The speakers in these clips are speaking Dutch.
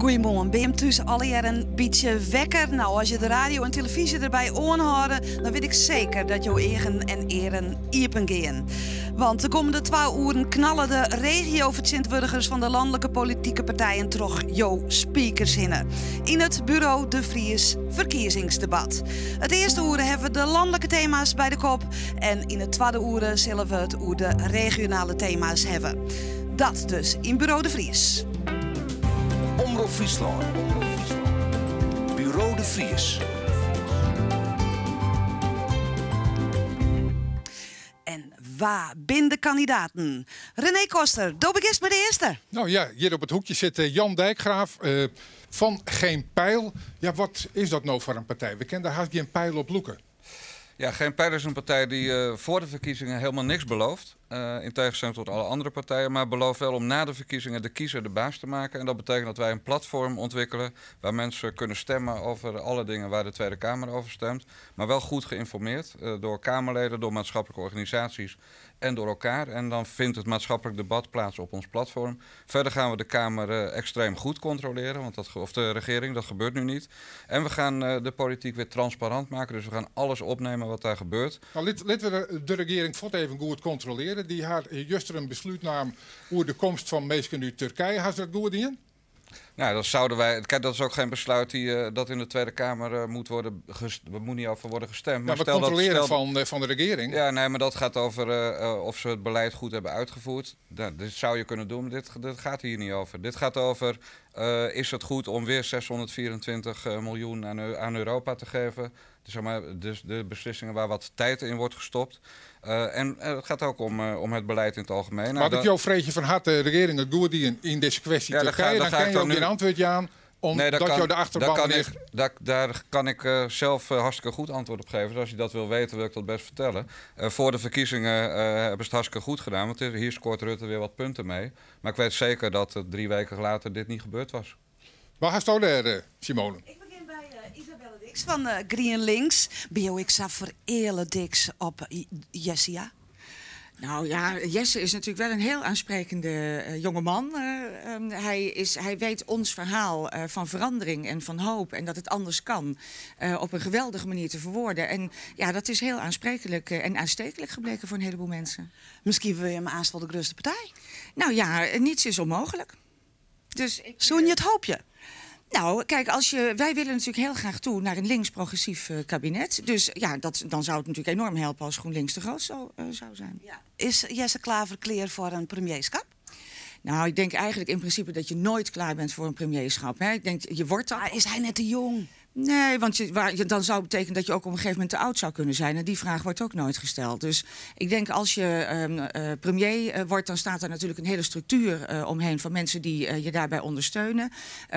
Goedemorgen, ben je thuis alweer een beetje wekker? Nou, als je de radio en televisie erbij aanhouden, dan weet ik zeker dat jouw eigen en eren iepen gaan. Want de komende 2 uur knallen de regiovertegenwoordigers van de landelijke politieke partijen toch jouw speakers hinnen. In het bureau De Vries verkiezingsdebat. Het eerste uur hebben we de landelijke thema's bij de kop. En in het tweede uur zullen we het over de regionale thema's hebben. Dat dus in bureau De Vries. Omroep Friesland. Bureau De Vries. En waar zijn de kandidaten? René Koster, doe begint met de eerste. Nou ja, hier op het hoekje zit Jan Dijkgraaf van Geen Pijl. Ja, wat is dat nou voor een partij? We kennen daar haast geen pijl op loeken. Ja, Geen Pijl is een partij die voor de verkiezingen helemaal niks belooft. In tegenstelling tot alle andere partijen. Maar belooft wel om na de verkiezingen de kiezer de baas te maken. En dat betekent dat wij een platform ontwikkelen waar mensen kunnen stemmen over alle dingen waar de Tweede Kamer over stemt. Maar wel goed geïnformeerd door Kamerleden, door maatschappelijke organisaties en door elkaar. En dan vindt het maatschappelijk debat plaats op ons platform. Verder gaan we de Kamer extreem goed controleren, of de regering, dat gebeurt nu niet. En we gaan de politiek weer transparant maken. Dus we gaan alles opnemen wat daar gebeurt. Nou, laten we de regering voor even goed controleren. Die had juist een besluit nam over de komst van mensen uit Turkije. Had ze dat goed in? Nou, dat zouden wij. Kijk, dat is ook geen besluit dat in de Tweede Kamer moet worden. Er moet niet over worden gestemd. Maar het controleren van de regering. Ja, nee, maar dat gaat over of ze het beleid goed hebben uitgevoerd. Dit zou je kunnen doen. Dit gaat hier niet over. Dit gaat over. Is het goed om weer 624 miljoen aan Europa te geven? Zeg maar, dus de beslissingen waar wat tijd in wordt gestopt. En het gaat ook om het beleid in het algemeen. Maar ik jou vrees je van harte de regering het goed in deze kwestie Turkije, dan kan je ook geen antwoord aan. Daar kan ik zelf hartstikke goed antwoord op geven. Dus als je dat wil weten, wil ik dat best vertellen. Voor de verkiezingen hebben ze het hartstikke goed gedaan. Want hier scoort Rutte weer wat punten mee. Maar ik weet zeker dat 3 weken later dit niet gebeurd was. Waar gaat het daar, Simone? Ik begin bij Isabelle Dix van GreenLinks. Ben ik zo vereerlijk Dix op Jessia? Nou ja, Jesse is natuurlijk wel een heel aansprekende jongeman. Hij weet ons verhaal van verandering en van hoop en dat het anders kan op een geweldige manier te verwoorden. En ja, dat is heel aansprekelijk en aanstekelijk gebleken voor een heleboel mensen. Misschien wil je hem aanstel de grootste partij? Nou ja, niets is onmogelijk. Dus zoen je het hoopje? Nou, kijk, wij willen natuurlijk heel graag toe naar een links-progressief kabinet. Dus ja, dan zou het natuurlijk enorm helpen als GroenLinks te groot zou zijn. Ja. Is Jesse Klaver klaar voor een premierschap? Nou, ik denk eigenlijk in principe dat je nooit klaar bent voor een premierschap. Hè? Ik denk, je wordt dat. Maar is hij net te jong? Nee, want dan zou het betekenen dat je ook op een gegeven moment te oud zou kunnen zijn. En die vraag wordt ook nooit gesteld. Dus ik denk als je premier wordt, dan staat er natuurlijk een hele structuur omheen van mensen die je daarbij ondersteunen.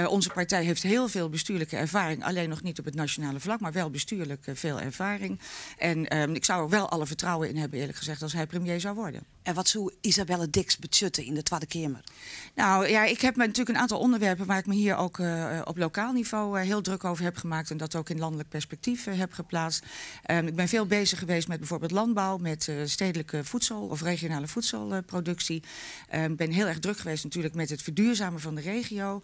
Onze partij heeft heel veel bestuurlijke ervaring, alleen nog niet op het nationale vlak, maar wel bestuurlijk veel ervaring. En ik zou er wel alle vertrouwen in hebben, eerlijk gezegd, als hij premier zou worden. En wat zou Isabelle Dix bezutten in de Tweede Kamer? Nou ja, ik heb natuurlijk een aantal onderwerpen waar ik me hier ook op lokaal niveau heel druk over heb gemaakt. En dat ook in landelijk perspectief heb geplaatst. Ik ben veel bezig geweest met bijvoorbeeld landbouw, met stedelijke voedsel of regionale voedselproductie. Ik ben heel erg druk geweest natuurlijk met het verduurzamen van de regio.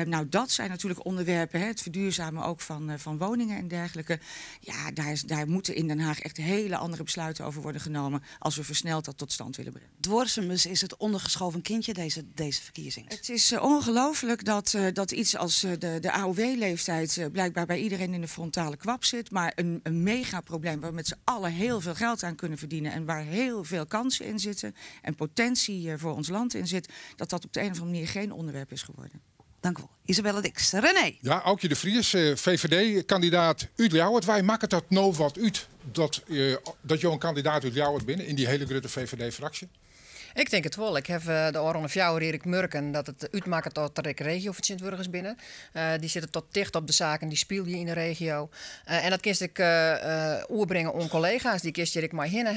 Nou, dat zijn natuurlijk onderwerpen, het verduurzamen ook van woningen en dergelijke. Ja, daar moeten in Den Haag echt hele andere besluiten over worden genomen als we versneld dat tot stand willen brengen. Dwarsemus is het ondergeschoven kindje deze verkiezingen. Het is ongelooflijk dat iets als de AOW-leeftijd blijkbaar bij iedereen in de frontale kwap zit. Maar een megaprobleem waar we met z'n allen heel veel geld aan kunnen verdienen en waar heel veel kansen in zitten en potentie voor ons land in zit, dat op de een of andere manier geen onderwerp is geworden. Dank u wel. Isabelle Dix. René. Ja, Aukje de Vries, VVD-kandidaat uit Ljouwert. Wij maken dat nou wat uit dat je een kandidaat uit Ljouwert binnen in die hele grote VVD-fractie? Ik denk het wel. Ik heb de oren of jou, Erik Murken, dat het uitmaakt tot de regiovertegenwoordigers binnen. Die zitten tot dicht op de zaken, die speel je in de regio. En dat kies ik oerbrengen aan collega's. Die kies ik maar heen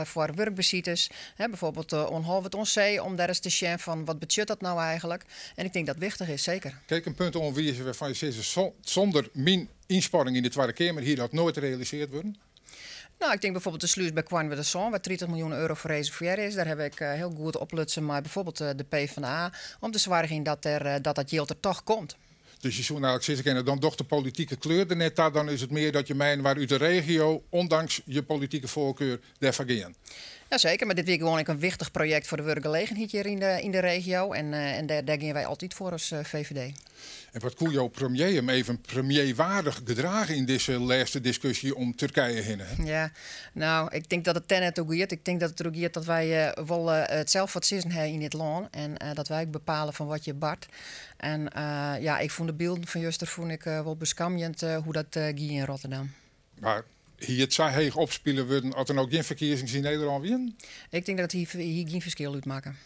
voor werkbezitters. Bijvoorbeeld onhalve ons zee, om daar eens te zien van wat budget dat nou eigenlijk. En ik denk dat wichtig is, zeker. Kijk, een punt om wie je van je zegt, zonder min inspanning in de Tweede Kamer hier dat nooit gerealiseerd worden. Nou, ik denk bijvoorbeeld de sluis bij Kwan de Zon, waar 30 miljoen euro voor reserveerd is. Daar heb ik heel goed oplutsen met bijvoorbeeld de PvdA, om te zorgen dat yield er toch komt. Dus je zou nou, zit ik en dan toch de politieke kleur er net daar, dan is het meer dat je mijnt waar uit de regio, ondanks je politieke voorkeur, daar vergaan. Jazeker, maar dit is gewoon een wichtig project voor de werkgelegenheid hier in de regio. En daar gaan wij altijd voor als VVD. En wat kon jouw premier hem even premierwaardig gedragen in deze laatste discussie om Turkije heen? Hè? Ja, nou, ik denk dat het ten net ook gaat. Ik denk dat het er ook gaat dat wij wel het zelf wat zin hebben in dit land. En dat wij ook bepalen van wat je bart. En ja, ik vond de beelden van Juster wel beschamend hoe dat ging in Rotterdam. Maar hier het zo heeg opspelen worden, als er nou geen verkiezingen in Nederland winnen? Ik denk dat het hier geen verschil uitmaken.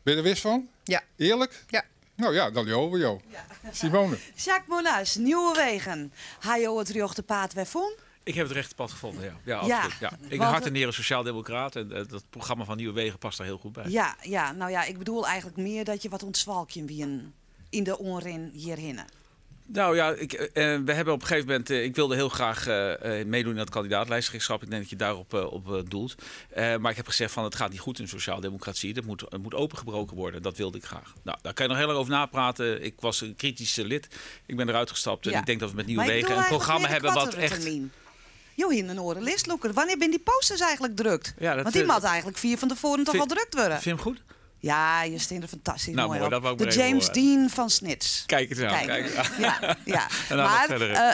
Ben je er wist van? Ja. Eerlijk? Ja. Nou ja, dan over jou. Ja. Simone. Jacques Monas, Nieuwe Wegen. Ga je het rechte paard weer voelen? Ik heb het rechte pad gevonden, ja. Ja, absoluut. Ja. Ik ben hart en nier een sociaaldemocraat en dat programma van Nieuwe Wegen past daar heel goed bij. Ja, nou ja, ik bedoel eigenlijk meer dat je wat ontzwalkje wien in de onrin hierheen. Nou ja, we hebben op een gegeven moment... ik wilde heel graag meedoen in dat kandidaatlijsttrekkerschap. Ik denk dat je daarop op doelt. Maar ik heb gezegd van het gaat niet goed in sociaaldemocratie. Het moet opengebroken worden. Dat wilde ik graag. Nou, daar kan je nog heel lang over napraten. Ik was een kritisch lid. Ik ben eruit gestapt. En ik denk dat we met Nieuwe Wegen een programma hebben wat echt... Johin een orenlistloeker. Wanneer ben die posters eigenlijk drukt? Ja, want die moet eigenlijk 4 van tevoren toch al drukt worden. Vind je hem goed? Ja, je steekt er fantastisch nou, mooi op. De James Dean van Snits. Kijk eens aan. Kijk. Ja. Maar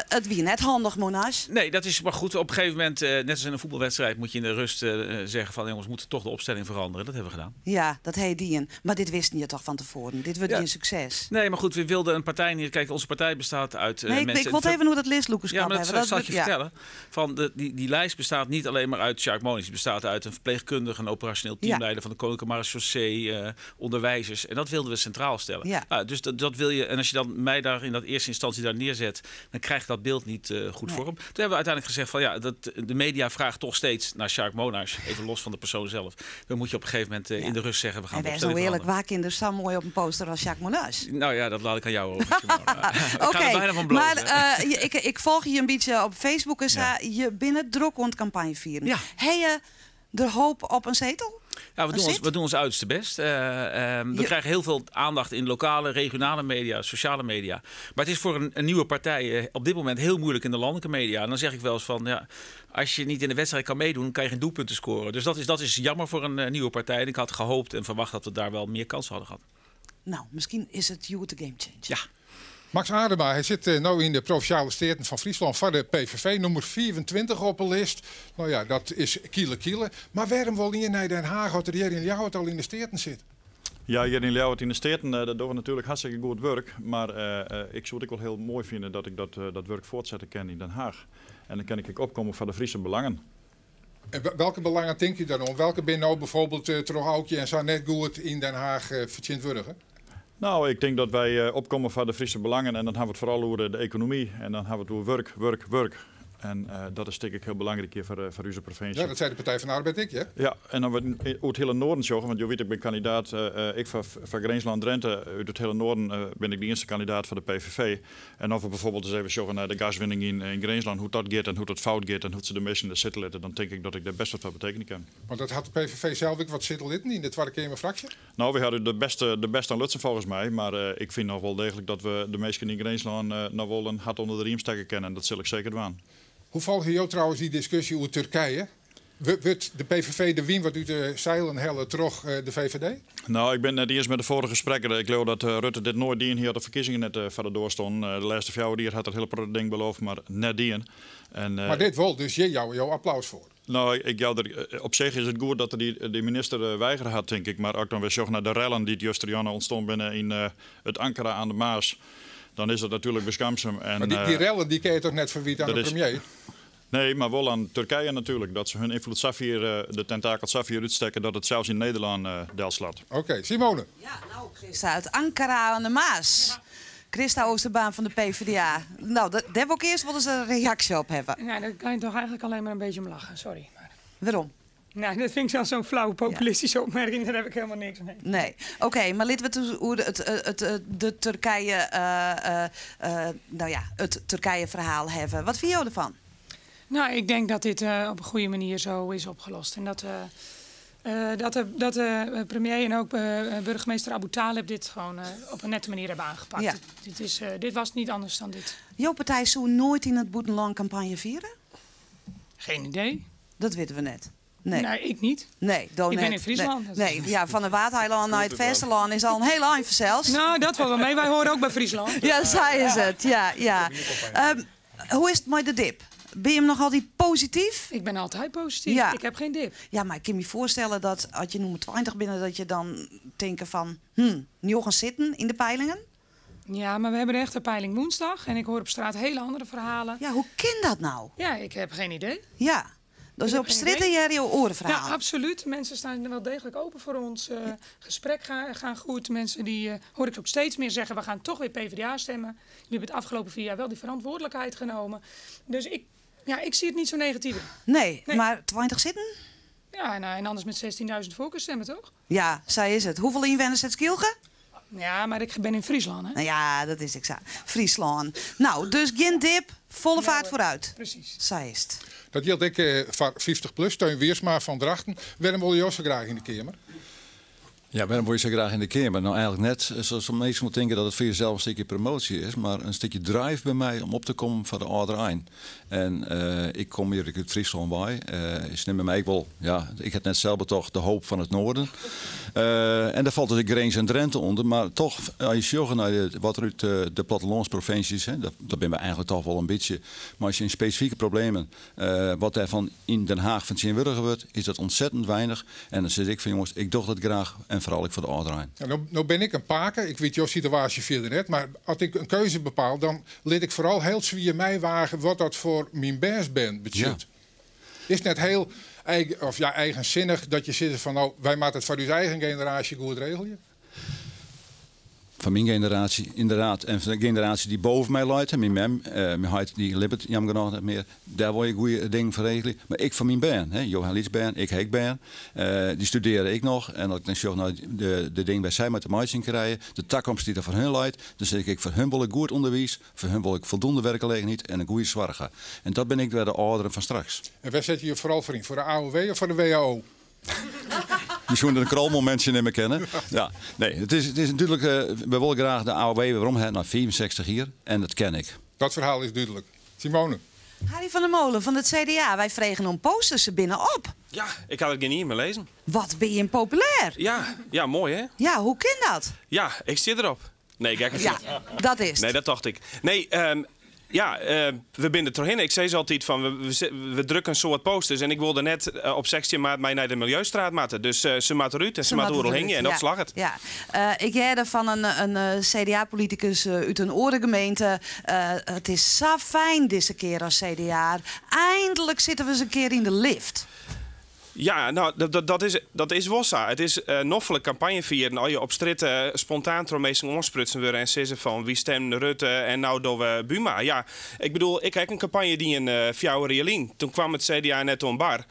het wie net handig, Monas. Nee, dat is maar goed. Op een gegeven moment, net als in een voetbalwedstrijd, moet je in de rust zeggen van jongens, we moeten toch de opstelling veranderen. Dat hebben we gedaan. Ja, dat heet Dien. Maar dit wisten je toch van tevoren? Dit wordt geen succes. Nee, maar goed, we wilden een partij niet. Kijk, onze partij bestaat uit mensen. Ik wil even hoe dat listloekerschap hebben. Ja, maar dat zal ik je vertellen. Ja. Die lijst bestaat niet alleen maar uit Jacques Monas. Die bestaat uit een verpleegkundige, een operationeel teamleider van de Koninklijke Marechaussee, onderwijzers. En dat wilden we centraal stellen. Ja. Nou, dus dat wil je. En als je dan mij daar in dat eerste instantie daar neerzet, dan krijg je dat beeld niet goed vorm. Toen hebben we uiteindelijk gezegd van ja, de media vraagt toch steeds naar Jacques Monas, even los van de persoon zelf. Dan moet je op een gegeven moment in de rust zeggen we gaan. En wees zo eerlijk, waar kinderen zo mooi op een poster als Jacques Monas? Nou ja, dat laat ik aan jou over. Oké, maar ik volg je een beetje op Facebook en je binnen druk rond campagne vieren. Ja. Heb je de hoop op een zetel? Ja, we doen ons uiterste best. We krijgen heel veel aandacht in lokale, regionale media, sociale media. Maar het is voor een nieuwe partij op dit moment heel moeilijk in de landelijke media. En dan zeg ik wel eens van, ja, als je niet in de wedstrijd kan meedoen, kan je geen doelpunten scoren. Dus dat is jammer voor een nieuwe partij. En ik had gehoopt en verwacht dat we daar wel meer kansen hadden gehad. Nou, misschien is het you the game change. Ja. Max Adema, hij zit nu in de Provinciale Staten van Friesland van de PVV, nummer 24 op een list. Nou ja, dat is kiele. Maar waarom wil je naar Den Haag, als er hier in Ljouwert al in de Staten zit? Ja, hier in Ljouwert in de Staten, dat doen we natuurlijk hartstikke goed werk. Maar ik zou het ook wel heel mooi vinden dat ik dat werk voortzetten kan in Den Haag. En dan kan ik opkomen voor de Friese belangen. En welke belangen denk je dan om? Welke ben nou bijvoorbeeld Trohoutje en zo net goed in Den Haag verzint worden? Nou, ik denk dat wij opkomen voor de Friese belangen en dan hebben we het vooral over de economie en dan hebben we het over werk. En dat is denk ik heel belangrijk hier voor onze provincie. Ja, dat zei de Partij van de Arbeid, ik, hè? Ja, en dan we het hele noorden zorgen, want je weet, ik ben kandidaat, ik van Greensland-Drenthe, uit het hele noorden ben ik de eerste kandidaat voor de PVV. En of we bijvoorbeeld eens even zorgen naar de gaswinning in Greensland, hoe dat gaat en hoe dat fout gaat en hoe ze de mensen in de zitten letten, dan denk ik dat ik daar best wat van betekenen kan. Want dat had de PVV zelf ook wat zitten litten in de Tweede Kamerfractie? Nou, we hadden de beste aan Lutsen volgens mij, maar ik vind nog wel degelijk dat we de mensen in Greensland nog wel een hart onder de riem steken kennen en dat zal ik zeker doen. Hoe volg je jou trouwens die discussie over Turkije? Wordt de PVV de wien wat u de zeilen hellen terug de VVD? Nou, ik ben net eerst met de vorige gesprekken. Ik geloof dat Rutte dit nooit dien. Hier had de verkiezingen net verder doorstonden. De laatste 4 jaar had dat hele ding beloofd, maar net dien. Maar dit wel, dus jouw applaus voor. Nou, op zich is het goed dat die minister weigeren had, denk ik. Maar ook dan weer zorgen naar de rellen die juist ontstonden binnen in het Ankara aan de Maas. Dan is dat natuurlijk beschaamdzaam. Maar die rellen die ken je toch net verwiet aan de premier? Nee, maar wel aan Turkije natuurlijk. Dat ze hun invloed de tentakels Safir uitsteken, dat het zelfs in Nederland delslaat. Oké, Simone. Ja, nou, Christa uit Ankara aan de Maas. Christa Oosterbaan van de PvdA. Nou, daar wil ik eerst wel eens een reactie op hebben. Nou, daar kan je toch eigenlijk alleen maar een beetje om lachen. Sorry. Maar... Waarom? Nou, dat vind ik zelfs zo'n flauwe populistische opmerking. Daar heb ik helemaal niks mee. Nee. Oké, maar laten we hoe de Turkije, het Turkije-verhaal hebben. Wat vind je ervan? Nou, ik denk dat dit op een goede manier zo is opgelost. En dat de premier en ook burgemeester Abu Talib dit gewoon op een nette manier hebben aangepakt. Ja. Dit was niet anders dan dit. Jouw partij zou nooit in het Boetenland campagne vieren? Geen idee. Dat weten we net. Nee, Nee, ik niet. nee Ik ben in Friesland. Nee, ja, van de Waardheiland naar het Vesterland is al een heel eind zelfs. Nou, dat valt wel mee. Wij horen ook bij Friesland. Ja, zij is het. Ja. Hoe is het met de dip? Ben je hem nog altijd positief? Ik ben altijd positief. Ja. Ik heb geen dip. Ja, maar ik kan me voorstellen dat als je nummer 20 binnen, dat je dan denkt van, nu gaan zitten in de peilingen? Ja, maar we hebben de echte peiling woensdag. En ik hoor op straat hele andere verhalen. Ja, hoe kan dat nou? Ja, ik heb geen idee. Ja, dus Ik op heb geen stritten idee. jij je orenverhaal. Ja, absoluut. Mensen staan er wel degelijk open voor ons. Gesprek gaan goed. Mensen die, hoor ik ook steeds meer zeggen, we gaan toch weer PvdA stemmen. Jullie hebben het afgelopen 4 jaar wel die verantwoordelijkheid genomen. Dus ik zie het niet zo negatief in. Nee, Nee. maar 20 zitten? Ja, nou, en anders met 16.000 voorkeurstemmen, toch? Ja, zij is het. Hoeveel inwoners het Kielge? Ja, maar ik ben in Friesland, hè? Nou ja, dat is ik zo. Friesland. Nou, dus geen dip, volle vaart vooruit. Precies. Zij is het. Dat geldt ik voor 50 plus, Teun Wiersma van Drachten. Waarom wil je ook zo graag in de Kamer? Ja, waarom wil je zo graag in de Kamer? Nou, eigenlijk net zoals mensen moeten denken dat het voor jezelf een stukje promotie is, maar een stukje drive bij mij om op te komen van de Oude Rijn. En ik kom hier uit Friesland bij. Is niet bij mij wel, ja, ik heb net zelf toch de hoop van het noorden. En daar valt dus de Grijns en Drenthe onder, maar toch, als je ziet naar wat er uit de plattelandsprovincies, dat ben we eigenlijk toch wel een beetje. Maar als je in specifieke problemen, wat daarvan in Den Haag van Sint-Wurgen wordt, is dat ontzettend weinig. En dan zeg ik van jongens, ik doe dat graag en vooral ik voor de Oude Rijn. Ja, nou ben ik een paker, ik weet jouw situatie verder net, maar als ik een keuze bepaal, dan let ik vooral heel zwier mij wagen wat dat voor mijn best ben budget. Is net heel eigenzinnig dat je zit van, nou, wij maken het voor uw eigen generatie goed regelen? Van mijn generatie, inderdaad. En van de generatie die boven mij luidt, mijn mem, mijn huid die lippert jammer genoeg niet meer. Daar wil je goede dingen voor regelen. Maar ik van mijn baan, Johan Lietsbaan, ik heek baan. Die studeerde ik nog. En als ik dan zorg nou de dingen bij zij met de meisjes krijgen, de toekomst die er voor hun leidt, dan zeg ik voor hun wil ik goed onderwijs, voor hun wil ik voldoende werkgelegenheid en een goede zorg. En dat ben ik bij de ouderen van straks. En waar zet je je vooral voor in? Voor de AOW of voor de WHO? Je zou een krolmomentje niet meer kennen. Ja, nee, het is natuurlijk, we willen graag de AOW, waarom naar 64 hier. En dat ken ik. Dat verhaal is duidelijk. Simone. Harry van der Molen van het CDA. Wij vregen om posters er binnenop. Ja, ik had het niet meer lezen. Wat ben je populair? Ja, mooi hè? Ja, hoe kan dat? Ja, ik zit erop. Nee, kijk eens. Ja, dat is het. Nee, dat dacht ik. Nee, we binden er doorheen. Ik zei ze altijd van, we drukken een soort posters. En ik wilde net op 16 maart mij naar de Milieustraat matten. Dus ze maten eruit en ze maten overal hingen. En dat slag het. Ja. Ik hoorde van een CDA-politicus uit een orengemeente. Het is zo fijn deze keer als CDA. Eindelijk zitten we eens een keer in de lift. Ja, nou, dat is Wossa. Het is noffelijk campagne vieren. Als je op stritten spontaan trommeesting omsprutsen willen en zeggen van wie stemt Rutte en nou door we Buma. Ja, ik bedoel, ik heb een campagne die een Fjouwer. Toen kwam het CDA net onbar.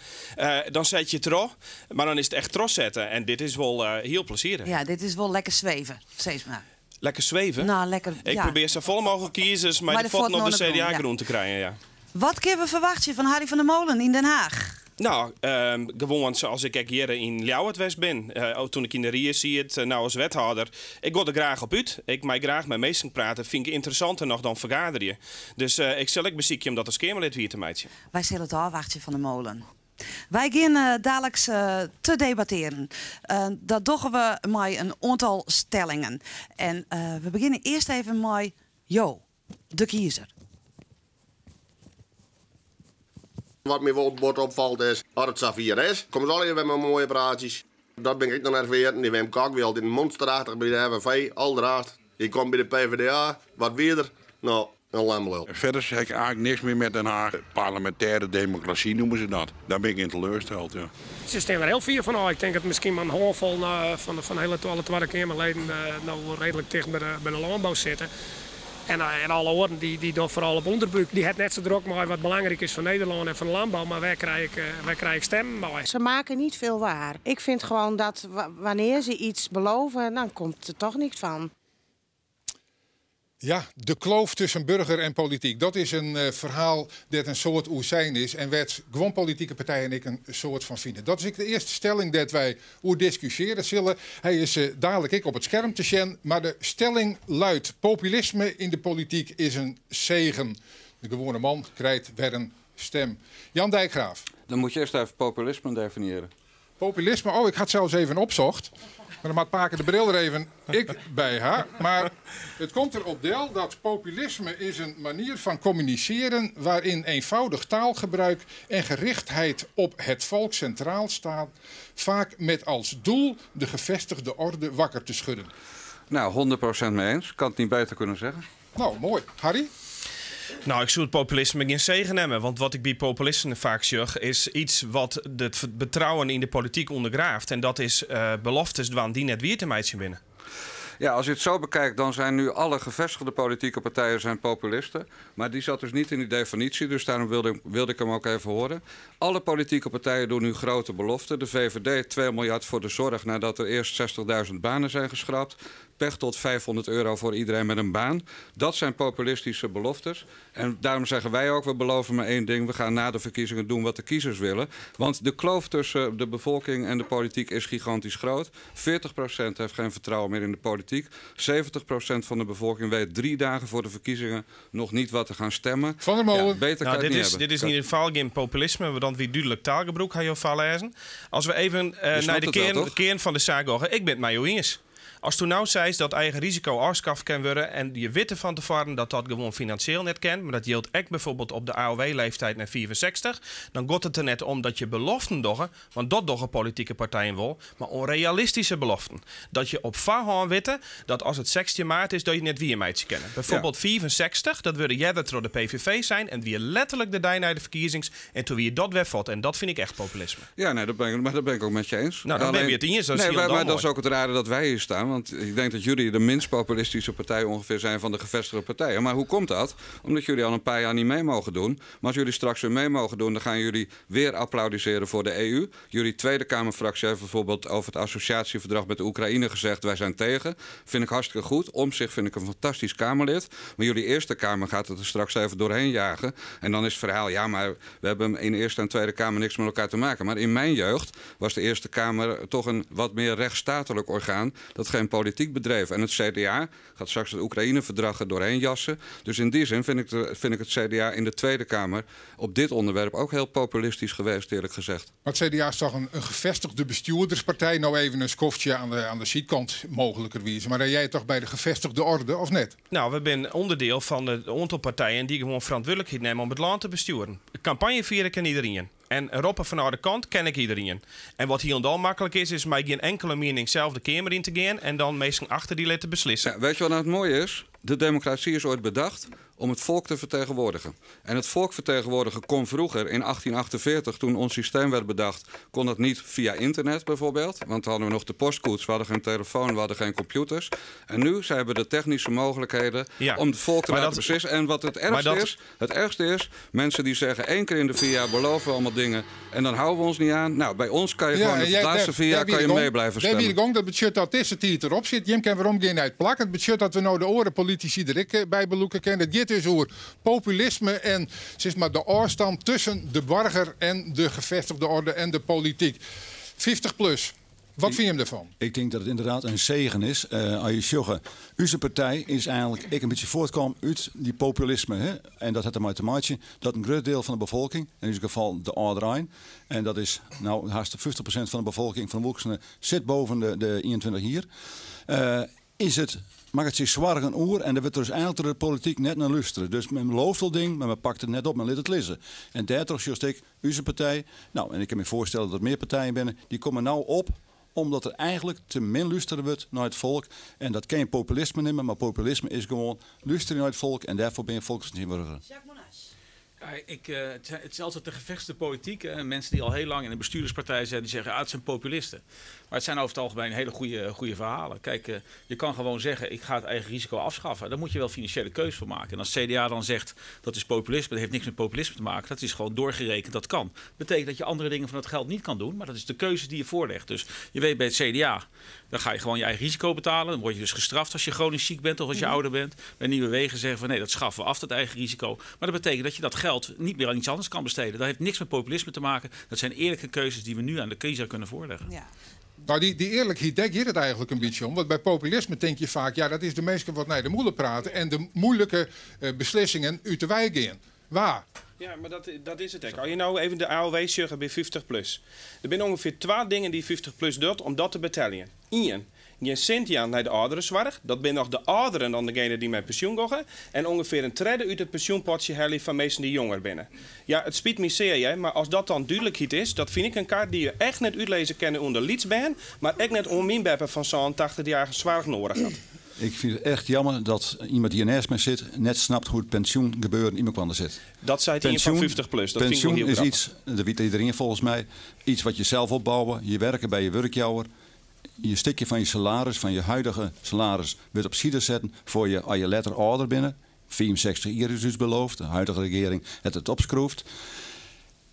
Dan zet je het erop, maar dan is het echt tros zetten. En dit is wel heel plezierig. Ja, dit is wel lekker zweven, steeds maar. Lekker zweven? Nou, lekker, ik probeer zo vol mogelijk kiezers, maar de voeten op de CDA-groen te krijgen, ja. Wat kunnen we verwachten van Harry van der Molen in Den Haag? Nou, gewoon zoals ik hier in Ljouwertwest ben. Toen ik in de Ries zie het, nou als wethouder. Ik ga er graag op uit. Ik mag graag met mensen praten. Vind ik interessanter nog dan vergaderen. Dus ik zal ik bezieken om dat als Kamerlid weer te meiden. Wij zullen het afwachten van de Molen. Wij gaan dadelijk te debatteren. Dat doen we met een aantal stellingen. En we beginnen eerst even met de kiezer. Wat mij wordt opvalt is, als het Safir is, komen ze al hier met mijn mooie praatjes. Dat ben ik dan ervaren. Die Wim Kok wil een monsterachtig bij de FNV, al draad. Ik kom bij de PvdA, wat weer. Nou, een lamloop. Verder heb ik eigenlijk niks meer met Den Haag. Parlementaire democratie noemen ze dat. Daar ben ik in teleurgesteld, ja. Ze staan er heel fier van. Ik denk dat misschien maar een handvol van alle Tweede Kamerleden nou redelijk tegen bij de landbouw zitten. En alle oren die doen vooral op onderbuik. Die het net zo druk maar wat belangrijk is voor Nederland en voor de landbouw. Maar wij krijgen stemmen bij. Ze maken niet veel waar. Ik vind gewoon dat wanneer ze iets beloven, dan komt er toch niks van. Ja, de kloof tussen burger en politiek. Dat is een verhaal dat een soort oerzijn is. En werd gewoon politieke partijen en ik een soort van vinden. Dat is de eerste stelling dat wij over discussiëren zullen. Hij is dadelijk ik op het scherm te zien. Maar de stelling luidt: populisme in de politiek is een zegen. De gewone man krijgt weer een stem. Jan Dijkgraaf. Dan moet je eerst even populisme definiëren. Populisme? Oh, ik had zelfs even opzocht. Maar dan maakt Paken de bril er even bij haar. Maar het komt erop deel dat populisme is een manier van communiceren waarin eenvoudig taalgebruik en gerichtheid op het volk centraal staan. Vaak met als doel de gevestigde orde wakker te schudden. Nou, 100% mee eens. Kan het niet beter kunnen zeggen. Nou, mooi. Harry? Nou, ik zou het populisme geen zegen nemen. Want wat ik bij populisten vaak zeg, is iets wat het betrouwen in de politiek ondergraaft. En dat is beloftes die net weer te meidje binnen. Ja, als je het zo bekijkt, dan zijn nu alle gevestigde politieke partijen zijn populisten. Maar die zat dus niet in die definitie, dus daarom wilde ik hem ook even horen. Alle politieke partijen doen nu grote beloften. De VVD 2 miljard voor de zorg nadat er eerst 60.000 banen zijn geschrapt. Pechtold €500 voor iedereen met een baan. Dat zijn populistische beloftes. En daarom zeggen wij ook, we beloven maar één ding. We gaan na de verkiezingen doen wat de kiezers willen. Want de kloof tussen de bevolking en de politiek is gigantisch groot. 40% heeft geen vertrouwen meer in de politiek. 70% van de bevolking weet 3 dagen voor de verkiezingen nog niet wat te gaan stemmen. Van der Molen. Ja, beter kan het niet hebben. Dit is in ieder geval geen populisme, want wie duidelijk taalgebruik ga je al lezen. Als we even naar de kern van de zaak gaan. Ik ben het met jou eens. Als toen nou zei dat eigen risico afschaft kan worden en je witte van tevoren dat dat gewoon financieel net kan, maar dat geldt ook bijvoorbeeld op de AOW-leeftijd naar 64, dan gaat het er net om dat je beloften doggen, want dat doggen politieke partijen wel, maar onrealistische beloften. Dat je op voorhand witte dat als het 16 maart is, dat je net weer meidje kennen. Bijvoorbeeld 64, dat wilde jij dat door de PVV zijn en weer letterlijk de dag na de verkiezings en toen weer dat wegvat. En dat vind ik echt populisme. Ja, nee, dat ben ik ook met je eens. Nou, dan ben je het eens. Maar dat is ook het rare dat wij hier staan. Want ik denk dat jullie de minst populistische partij ongeveer zijn van de gevestigde partijen. Maar hoe komt dat? Omdat jullie al een paar jaar niet mee mogen doen. Maar als jullie straks weer mee mogen doen, dan gaan jullie weer applaudisseren voor de EU. Jullie Tweede Kamerfractie heeft bijvoorbeeld over het associatieverdrag met de Oekraïne gezegd: wij zijn tegen. Vind ik hartstikke goed. Omtzigt vind ik een fantastisch Kamerlid. Maar jullie Eerste Kamer gaat het er straks even doorheen jagen. En dan is het verhaal, ja, maar we hebben in de Eerste en Tweede Kamer niks met elkaar te maken. Maar in mijn jeugd was de Eerste Kamer toch een wat meer rechtsstatelijk orgaan dat geen politiek bedreef. En het CDA gaat straks het Oekraïne-verdrag er doorheen jassen. Dus in die zin vind ik het CDA in de Tweede Kamer op dit onderwerp ook heel populistisch geweest, eerlijk gezegd. Maar het CDA is toch een gevestigde bestuurderspartij. Nou even een skoftje aan de zijkant mogelijkerwijs. Maar jij toch bij de gevestigde orde, of net? Nou, we zijn onderdeel van de aantal partijen die gewoon verantwoordelijkheid nemen om het land te besturen. Campagne vieren kan iedereen. En roepen vanuit de kant ken ik iedereen. En wat hier en dan makkelijk is mij geen enkele mening zelf de Kamer in te gaan en dan meestal achter die laten beslissen. Ja, weet je wat nou het mooie is? De democratie is ooit bedacht om het volk te vertegenwoordigen. En het volk vertegenwoordigen kon vroeger, in 1848, toen ons systeem werd bedacht, kon dat niet via internet bijvoorbeeld. Want dan hadden we nog de postkoets, we hadden geen telefoon, we hadden geen computers. En nu zijn we de technische mogelijkheden om het volk te laten beslissen. En wat het ergste is, mensen die zeggen 1 keer in de 4 jaar beloven we allemaal dingen en dan houden we ons niet aan. Nou, bij ons kan je gewoon de laatste 4 jaar kan je mee blijven stemmen. Dat budget dat deze tijd erop zit, Jim kan waarom geen uit plak. Het budget dat we nou de oren politici er bij beloeken kennen, dat is over populisme en zeg maar, de afstand tussen de burger en de gevestigde orde en de politiek. 50 plus. Wat vind je hem ervan? Ik denk dat het inderdaad een zegen is. Als je zegt, onze partij is eigenlijk een beetje voortkomen uit die populisme. Hè? En dat heeft ermee te maken dat een groot deel van de bevolking, in dit geval de Oude en dat is nou haast 50% van de bevolking van Wolksene zit boven de 21 hier. Is het maakt het zich zwaar een oer en daar wordt dus eigenlijk door de politiek net naar luisteren. Dus men belooft al ding, maar men pakt het net op en laat het lezen. En daardoor zoals ik, onze partij, nou en ik kan me voorstellen dat er meer partijen binnen, die komen nou op omdat er eigenlijk te min luisteren wordt naar het volk. En dat kan je populisme nemen, maar populisme is gewoon luisteren naar het volk en daarvoor ben je volksvertegenwoordiger. Het is altijd de gevechtste politiek. Mensen die al heel lang in een bestuurderspartij zijn, die zeggen, het zijn populisten. Maar het zijn over het algemeen hele goede verhalen. Kijk, je kan gewoon zeggen, ik ga het eigen risico afschaffen. Daar moet je wel financiële keuze voor maken. En als CDA dan zegt, dat is populisme, dat heeft niks met populisme te maken. Dat is gewoon doorgerekend, dat kan. Dat betekent dat je andere dingen van het geld niet kan doen. Maar dat is de keuze die je voorlegt. Dus je weet bij het CDA, dan ga je gewoon je eigen risico betalen. Dan word je dus gestraft als je chronisch ziek bent of als je ouder bent. Bij Nieuwe Wegen zeggen van nee, dat schaffen we af, dat eigen risico. Maar dat betekent dat je dat geld niet meer aan iets anders kan besteden. Dat heeft niks met populisme te maken. Dat zijn eerlijke keuzes die we nu aan de kiezer kunnen voorleggen. Ja. Nou, die eerlijkheid, daar gaat het eigenlijk een beetje om. Want bij populisme denk je vaak, ja, dat is de mensen wat naar de moeilijk praten en de moeilijke beslissingen uit de wijk in. Waar? Ja, maar dat is het ook. Als je nou even de AOW zegt bij 50 plus. Er zijn ongeveer 2 dingen die 50 plus doet om dat te betalen. 1. Je cent naar de ouderenzorg. Dat zijn nog de ouderen dan degene die met pensioen gaan. En ongeveer een derde uit het pensioenpotje halen van mensen die jonger binnen. Ja, het spijt me zeer, maar als dat dan duidelijkheid is, dat vind ik een kaart die je echt net uitlezen kennen onder Lieds ben, maar echt net onminbeppen van zo'n 80-jarige zorg nodig had. Ik vind het echt jammer dat iemand die naast mij zit net snapt hoe het pensioen gebeuren in elkaar zit. Dat zei het van 50 plus. Dat pensioen vind ik wel heel is iets, dat weet iedereen volgens mij, iets wat je zelf opbouwen. Je werken bij je werkjouwer. Je stukje van je salaris, van je huidige salaris, wordt op zijde zetten voor je als je letter ouder binnen. 64 jaar is dus beloofd. De huidige regering heeft het opgeschroefd.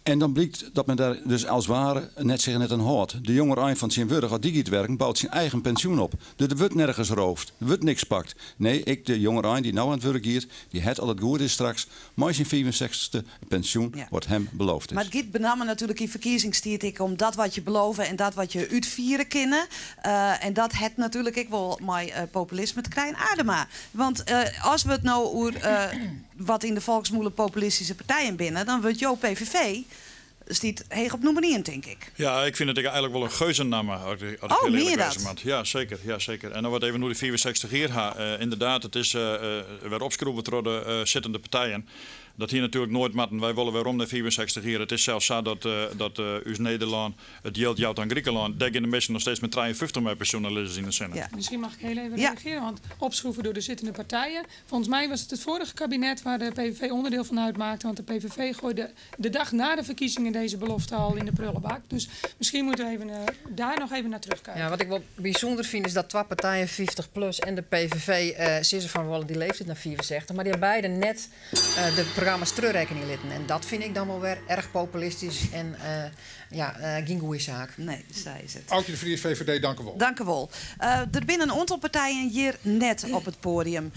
En dan blijkt dat men daar dus als het ware net een houdt. De jonge Rijn van Sint-Wurg, als die het werkt, bouwt zijn eigen pensioen op. Dus er wordt nergens roofd. Er wordt niks pakt. Nee, de jonge Rijn die nou aan het werk hier, die het al het goed is straks. Maar zijn 64ste pensioen wordt hem beloofd. Is. Maar het gaat benamen natuurlijk in verkiezingstijd om dat wat je beloven en dat wat je uitvieren kennen. En dat het natuurlijk ook wel met populisme te krijgen Adema. Want als we het nou over wat in de volksmoelen populistische partijen binnen, dan wordt jouw PVV stiet heeg op nummer 1, denk ik. Ja, ik vind het eigenlijk wel een geuzennaam. Meer dat? Ja, zeker. Ja, zeker. En dan wordt even nu de 64 hier. Inderdaad, het is weer opgeschroefd door de zittende partijen. Dat hier natuurlijk nooit matten. Wij willen weer om de 64 hier. Het is zelfs zo dat Nederland het geld aan Griekenland. Daar gaan de mensen nog steeds met 53 met pensioenalisten in de Senaat. Ja. Misschien mag ik heel even reageren, want opschroeven door de zittende partijen. Volgens mij was het vorige kabinet waar de PVV onderdeel van uitmaakte. Want de PVV gooide de dag na de verkiezingen deze belofte al in de prullenbak. Dus misschien moeten we even, daar nog even naar terugkijken. Ja, wat ik wel bijzonder vind is dat 2 partijen, 50 plus en de PVV, zitten van wel die leeftijd naar 64. Maar die hebben beide net de programma's terugrekening litten. En dat vind ik dan wel weer erg populistisch en geen goede zaak. Nee, zij is het. Aukje de Vries, VVD, dank u wel. Dank u wel. Er binnen een aantal partijen hier net op het podium.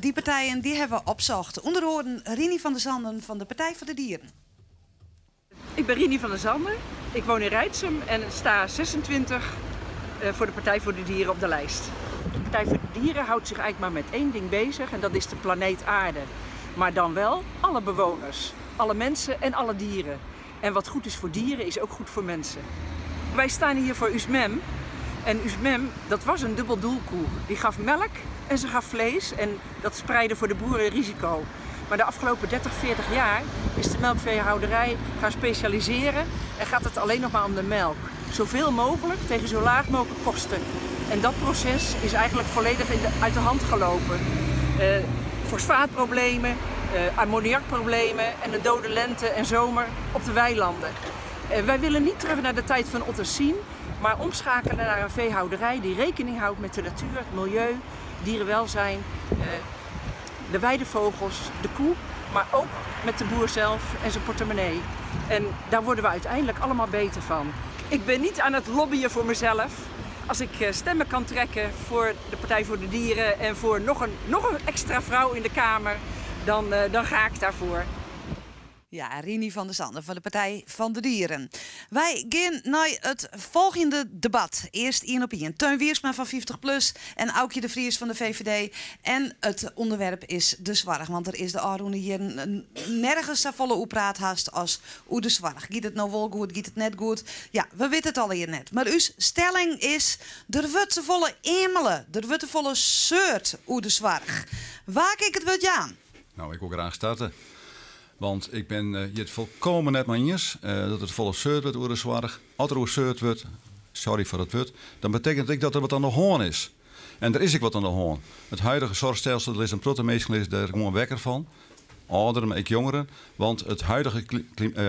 Die partijen die hebben we opzocht. Onder andere Rini van der Zanden van de Partij voor de Dieren. Ik ben Rini van der Zanden. Ik woon in Rijtsum en sta 26 voor de Partij voor de Dieren op de lijst. De Partij voor de Dieren houdt zich eigenlijk maar met één ding bezig en dat is de planeet Aarde. Maar dan wel alle bewoners, alle mensen en alle dieren. En wat goed is voor dieren is ook goed voor mensen. Wij staan hier voor USMEM. En USMEM, dat was een dubbeldoelkoe. Die gaf melk en ze gaf vlees en dat spreidde voor de boeren risico. Maar de afgelopen 30, 40 jaar is de melkveehouderij gaan specialiseren en gaat het alleen nog maar om de melk. Zoveel mogelijk tegen zo laag mogelijk kosten. En dat proces is eigenlijk volledig uit de hand gelopen. Fosfaatproblemen, ammoniakproblemen en de dode lente en zomer op de weilanden. Wij willen niet terug naar de tijd van Ottensien, maar omschakelen naar een veehouderij die rekening houdt met de natuur, het milieu, dierenwelzijn, de weidevogels, de koe, maar ook met de boer zelf en zijn portemonnee. En daar worden we uiteindelijk allemaal beter van. Ik ben niet aan het lobbyen voor mezelf. Als ik stemmen kan trekken voor de Partij voor de Dieren en voor nog een extra vrouw in de Kamer, dan ga ik daarvoor. Ja, Rini van der Zanden van de Partij van de Dieren. Wij gaan naar het volgende debat. Eerst 1 op 1. Teun Wiersma van 50PLUS en Aukje de Vries van de VVD. En het onderwerp is de zorg. Want er is de Aroene hier nergens zo volle oepraat haast als hoe de zorg. Giet het nou wel goed, giet het net goed? Ja, we weten het al hier net. Maar uw stelling is, er wordt te volle emelen. Er wordt te volle zeurt hoe de zorg. Waar kijk het wat aan? Nou, ik wil graag starten. Want ik ben hier volkomen net maar eens dat het volle zeurt wordt over de zorg. Als er zeurt wordt, sorry voor het woord, dan betekent het dat er wat aan de hoorn is. En er is ook wat aan de hoorn. Het huidige zorgstelsel, er is een protomeesgelis, daar gewoon wekker van. ouderen, maar ook jongeren. Want het huidige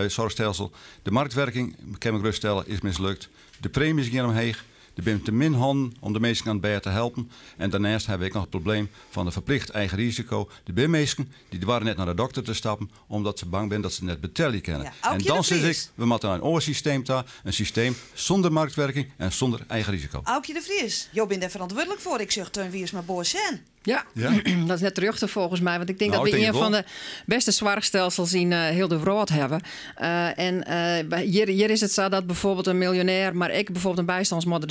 zorgstelsel, de marktwerking, kan ik geruststellen, is mislukt. De premies gaan omheen. Er zijn te min handen om de mensen aan het bij te helpen. En daarnaast heb ik nog het probleem van een verplicht eigen risico. De mensen die waren net naar de dokter te stappen omdat ze bang zijn dat ze net betalen kunnen. Ja, en dan zeg ik, we moeten een oorsysteem daar, een systeem zonder marktwerking en zonder eigen risico. Aukje de Vries, jij bent daar verantwoordelijk voor. Ik zeg Teun Wiers maar boos zijn. Ja, dat is net terug volgens mij. Want ik denk dat we een van de beste zorgstelsels in heel de wereld hebben. Hier is het zo dat bijvoorbeeld een miljonair, maar ik bijvoorbeeld een bijstandsmoeder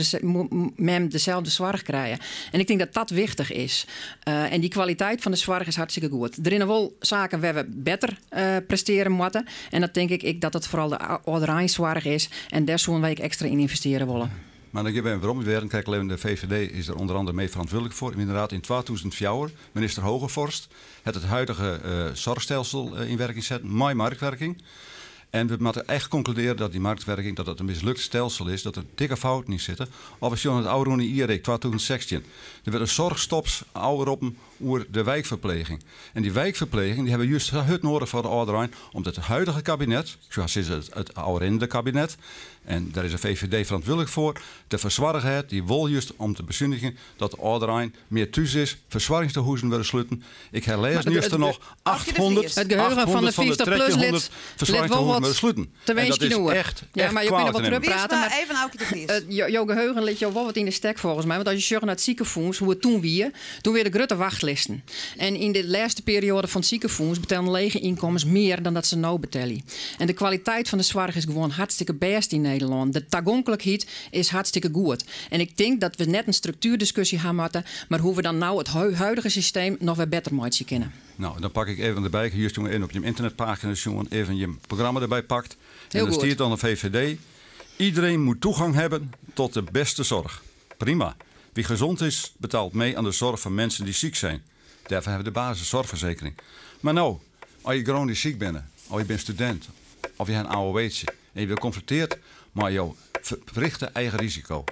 dezelfde zorg krijgen. En ik denk dat dat wichtig is. En die kwaliteit van de zorg is hartstikke goed. Er zijn wel zaken waar we beter presteren moeten. En dat denk ik dat het vooral de oudereindszorg is. En daar zullen wij extra in investeren willen. Maar dan geven we waarom weer. Kijk, de VVD is er onder andere mee verantwoordelijk voor. Inderdaad, in 2004, minister Hogevorst, het huidige zorgstelsel in werking zetten, met marktwerking. En we moeten echt concluderen dat die marktwerking dat het een mislukt stelsel is, dat er dikke fouten in zitten. Of we zien het oude in IREK 2016. Er werden zorgstops ouder op over de wijkverpleging. En die wijkverpleging die hebben we juist het nodig voor de ouderijn, omdat het huidige kabinet, zoals is het oude kabinet, en daar is de VVD verantwoordelijk voor, de verzwarigheid die wil juist om te bezuinigen dat de ouderijn meer thuis is, verzwaringstehuizen willen sluiten. Ik herlees nu er nog 800. Het geheugen van de 50-plus lid verzwaringstehuizen willen sluiten. En dat is echt ja, maar je kunt er wel terug praten. Maar even Aukje de Vries. Jouw geheugen ligt jou wel wat in de stek volgens mij. Want als je zorgt naar het ziekenfonds, hoe het toen weer de grote wachtlisten. En in de laatste periode van het ziekenfonds betalen lege inkomens meer dan dat ze nou betalen. En de kwaliteit van de zorg is gewoon hartstikke best in Nederland. De toegankelijkheid is hartstikke goed. En ik denk dat we net een structuurdiscussie gaan moeten, maar hoe we dan nou het huidige systeem nog weer beter moeten kennen. Nou, dan pak ik even erbij. Hier jongen in op je internetpagina, jongen, even je programma erbij pakt. Heel en dan stiert dan de VVD. Iedereen moet toegang hebben tot de beste zorg. Prima. Wie gezond is, betaalt mee aan de zorg van mensen die ziek zijn. Daarvoor hebben we de basiszorgverzekering. Maar nou, als je chronisch ziek bent, of je bent student, of je hebt een AOW'tje en je bent geconfronteerd met jouw verplichte eigen risico,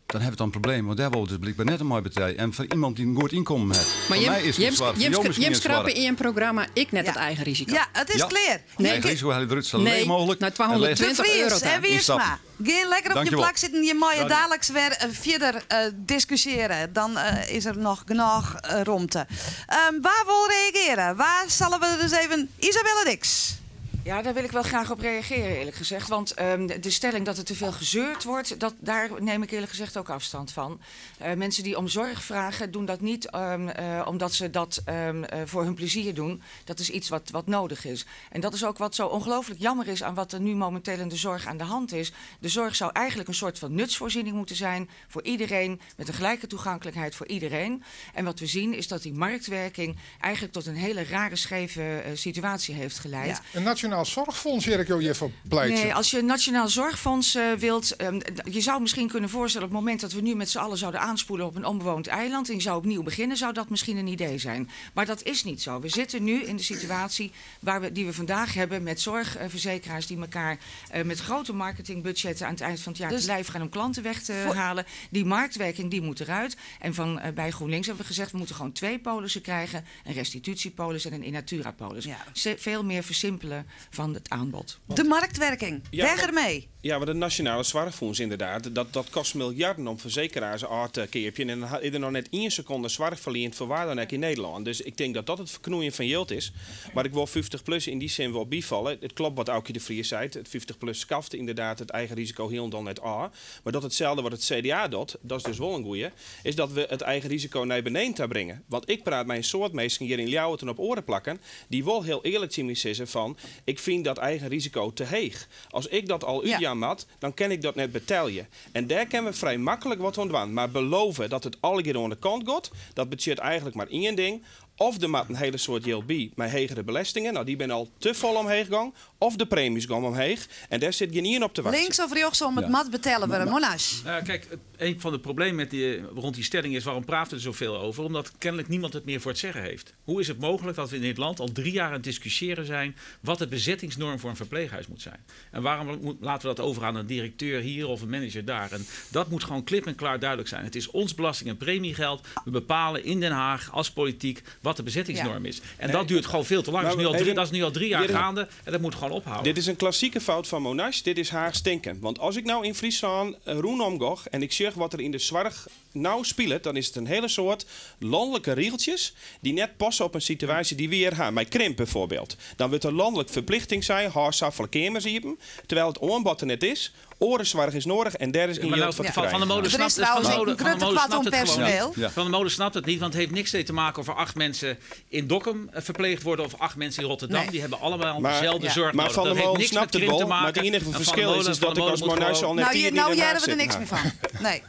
dan hebben we dan een probleem. Want daar wordt het blijkbaar net een mooi partij. En voor iemand die een goed inkomen heeft. Maar je schrappen in een programma ik net het eigen risico. Ja, het is klaar. Nee, eigen risico had je zo alleen mogelijk. Naar 220 euro. En Wiersma, ga lekker op je plak zitten. Je mag je dadelijk weer verder discussiëren. Dan is er nog genoeg ruimte. Waar wil reageren? Waar zullen we dus even... Isabelle Dix. Ja, daar wil ik wel graag op reageren, eerlijk gezegd. Want de stelling dat er te veel gezeurd wordt, daar neem ik eerlijk gezegd ook afstand van. Mensen die om zorg vragen, doen dat niet omdat ze dat voor hun plezier doen. Dat is iets wat nodig is. En dat is ook wat zo ongelooflijk jammer is aan wat er nu momenteel in de zorg aan de hand is. De zorg zou eigenlijk een soort van nutsvoorziening moeten zijn voor iedereen, met een gelijke toegankelijkheid voor iedereen. En wat we zien is dat die marktwerking eigenlijk tot een hele rare, scheve situatie heeft geleid. Ja. Een nationaal zorgfonds, Erik, je voor pleiten. Nee, als je een nationaal zorgfonds wilt, je zou misschien kunnen voorstellen op het moment dat we nu met z'n allen zouden aanspoelen op een onbewoond eiland en je zou opnieuw beginnen, zou dat misschien een idee zijn. Maar dat is niet zo. We zitten nu in de situatie die we vandaag hebben met zorgverzekeraars die elkaar met grote marketingbudgetten aan het eind van het jaar te lijf gaan om klanten weg te halen. Die marktwerking die moet eruit. En bij GroenLinks hebben we gezegd we moeten gewoon 2 polissen krijgen. Een restitutiepolis en een in natura polis. Ja. Veel meer versimpelen van het aanbod. De marktwerking, weg ermee. Ja, maar de Nationale Zorgfonds inderdaad, dat kost miljarden om verzekeraars aan te keerpje. En dan is er nog net 1 seconde zorgverleend voor waar dan ook in Nederland. Dus ik denk dat het verknoeien van geld is. Maar ik wil 50PLUS in die zin wel bijvallen. Het klopt wat Aukje de Vries zei. Het 50PLUS skaft inderdaad het eigen risico heel dan net aan. Maar dat hetzelfde wat het CDA doet, dat is dus wel een goeie, is dat we het eigen risico naar beneden te brengen. Want ik praat mijn soort mensen hier in Ljouwerten op oren plakken, die wel heel eerlijk zien me zeggen van, ik vind dat eigen risico te heeg. Als ik dat al uitjaar mat, dan kan ik dat net betalen. En daar kunnen we vrij makkelijk wat aan doen. Maar beloven dat het alle keer aan de kant gaat, dat betekent eigenlijk maar 1 ding. Of er maakt een hele soort JLB met hegere belastingen. Nou, die ben al te vol omheen gegaan. Of de premies gaan omheen. En daar zit geen op te wachten. Links of rechts om het mat betellen we Monash. Kijk, een van de problemen rond die stelling is, waarom praten we er zoveel over? Omdat kennelijk niemand het meer voor het zeggen heeft. Hoe is het mogelijk dat we in dit land al 3 jaar aan het discussiëren zijn wat de bezettingsnorm voor een verpleeghuis moet zijn? En waarom laten we dat over aan een directeur hier of een manager daar? En dat moet gewoon klip en klaar duidelijk zijn. Het is ons belasting- en premiegeld. We bepalen in Den Haag als politiek wat de bezettingsnorm is. En dat duurt gewoon veel te lang. Dat is nu al 3 jaar gaande en dat moet gewoon ophouden. Dit is een klassieke fout van Monash. Dit is Haags denken. Want als ik nou in Friesland roen omgoch en ik zeg wat er in de Zwarg nou speelt, dan is het een hele soort landelijke regeltjes die net passen op een situatie die we hier hebben. Bij krimp bijvoorbeeld. Dan wordt er landelijk verplichting zijn, haarsafel kamers hebben, terwijl het aanbod er net is. Orenzwarg is nodig en daar is geen geld voor te krijgen. Van de Molen snapt het niet, want het heeft niks te maken of er 8 mensen in Dokkum verpleegd worden of 8 mensen in Rotterdam. Nee. Die hebben allemaal dezelfde zorg nodig. Maar Van de Molen snapt het wel, maar het enige verschil is dat ik als Monash al net 10 in de Nou jaren we er niks meer van. Nee.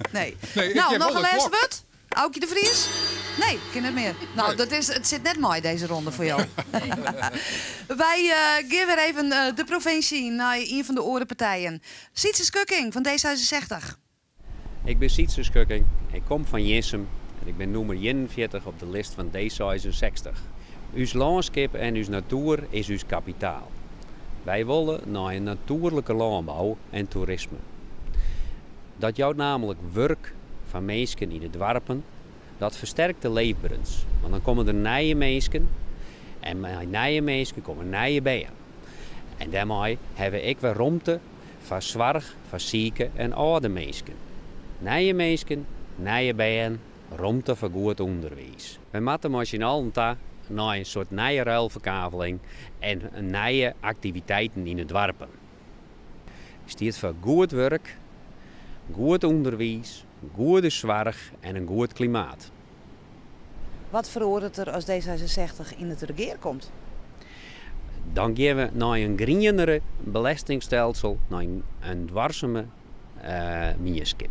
Nou, nog een laatste woord? Aukje de Vries? Nee, ken het meer. Nou, het zit net mooi deze ronde voor jou. Wij gaan weer even de provincie naar een van de orenpartijen. Sietse Skukking van D66. Ik ben Sietse Skukking, ik kom van Jessem en ik ben nummer 41 op de list van D66. Uw landschap en uw natuur is uw kapitaal. Wij willen naar een natuurlijke landbouw en toerisme. Dat jouwt namelijk werk van mensen in de dorpen, dat versterkt de leefbaarheid. Want dan komen er nieuwe mensen en met nieuwe mensen komen nieuwe bijen. En daarmee hebben ik weer ruimte voor zorg, voor zieke en oude mensen. Nieuwe mensen, nieuwe bijen, ruimte voor goed onderwijs. We moeten machinaal naar een soort nieuwe ruilverkaveling en nieuwe activiteiten in het dorpen. Het staat voor goed werk, goed onderwijs, goede zorg en een goed klimaat. Wat verhoort er als D66 in het regeer komt? Dan gaan we naar een groenere belastingstelsel, naar een dwarseme mierskip.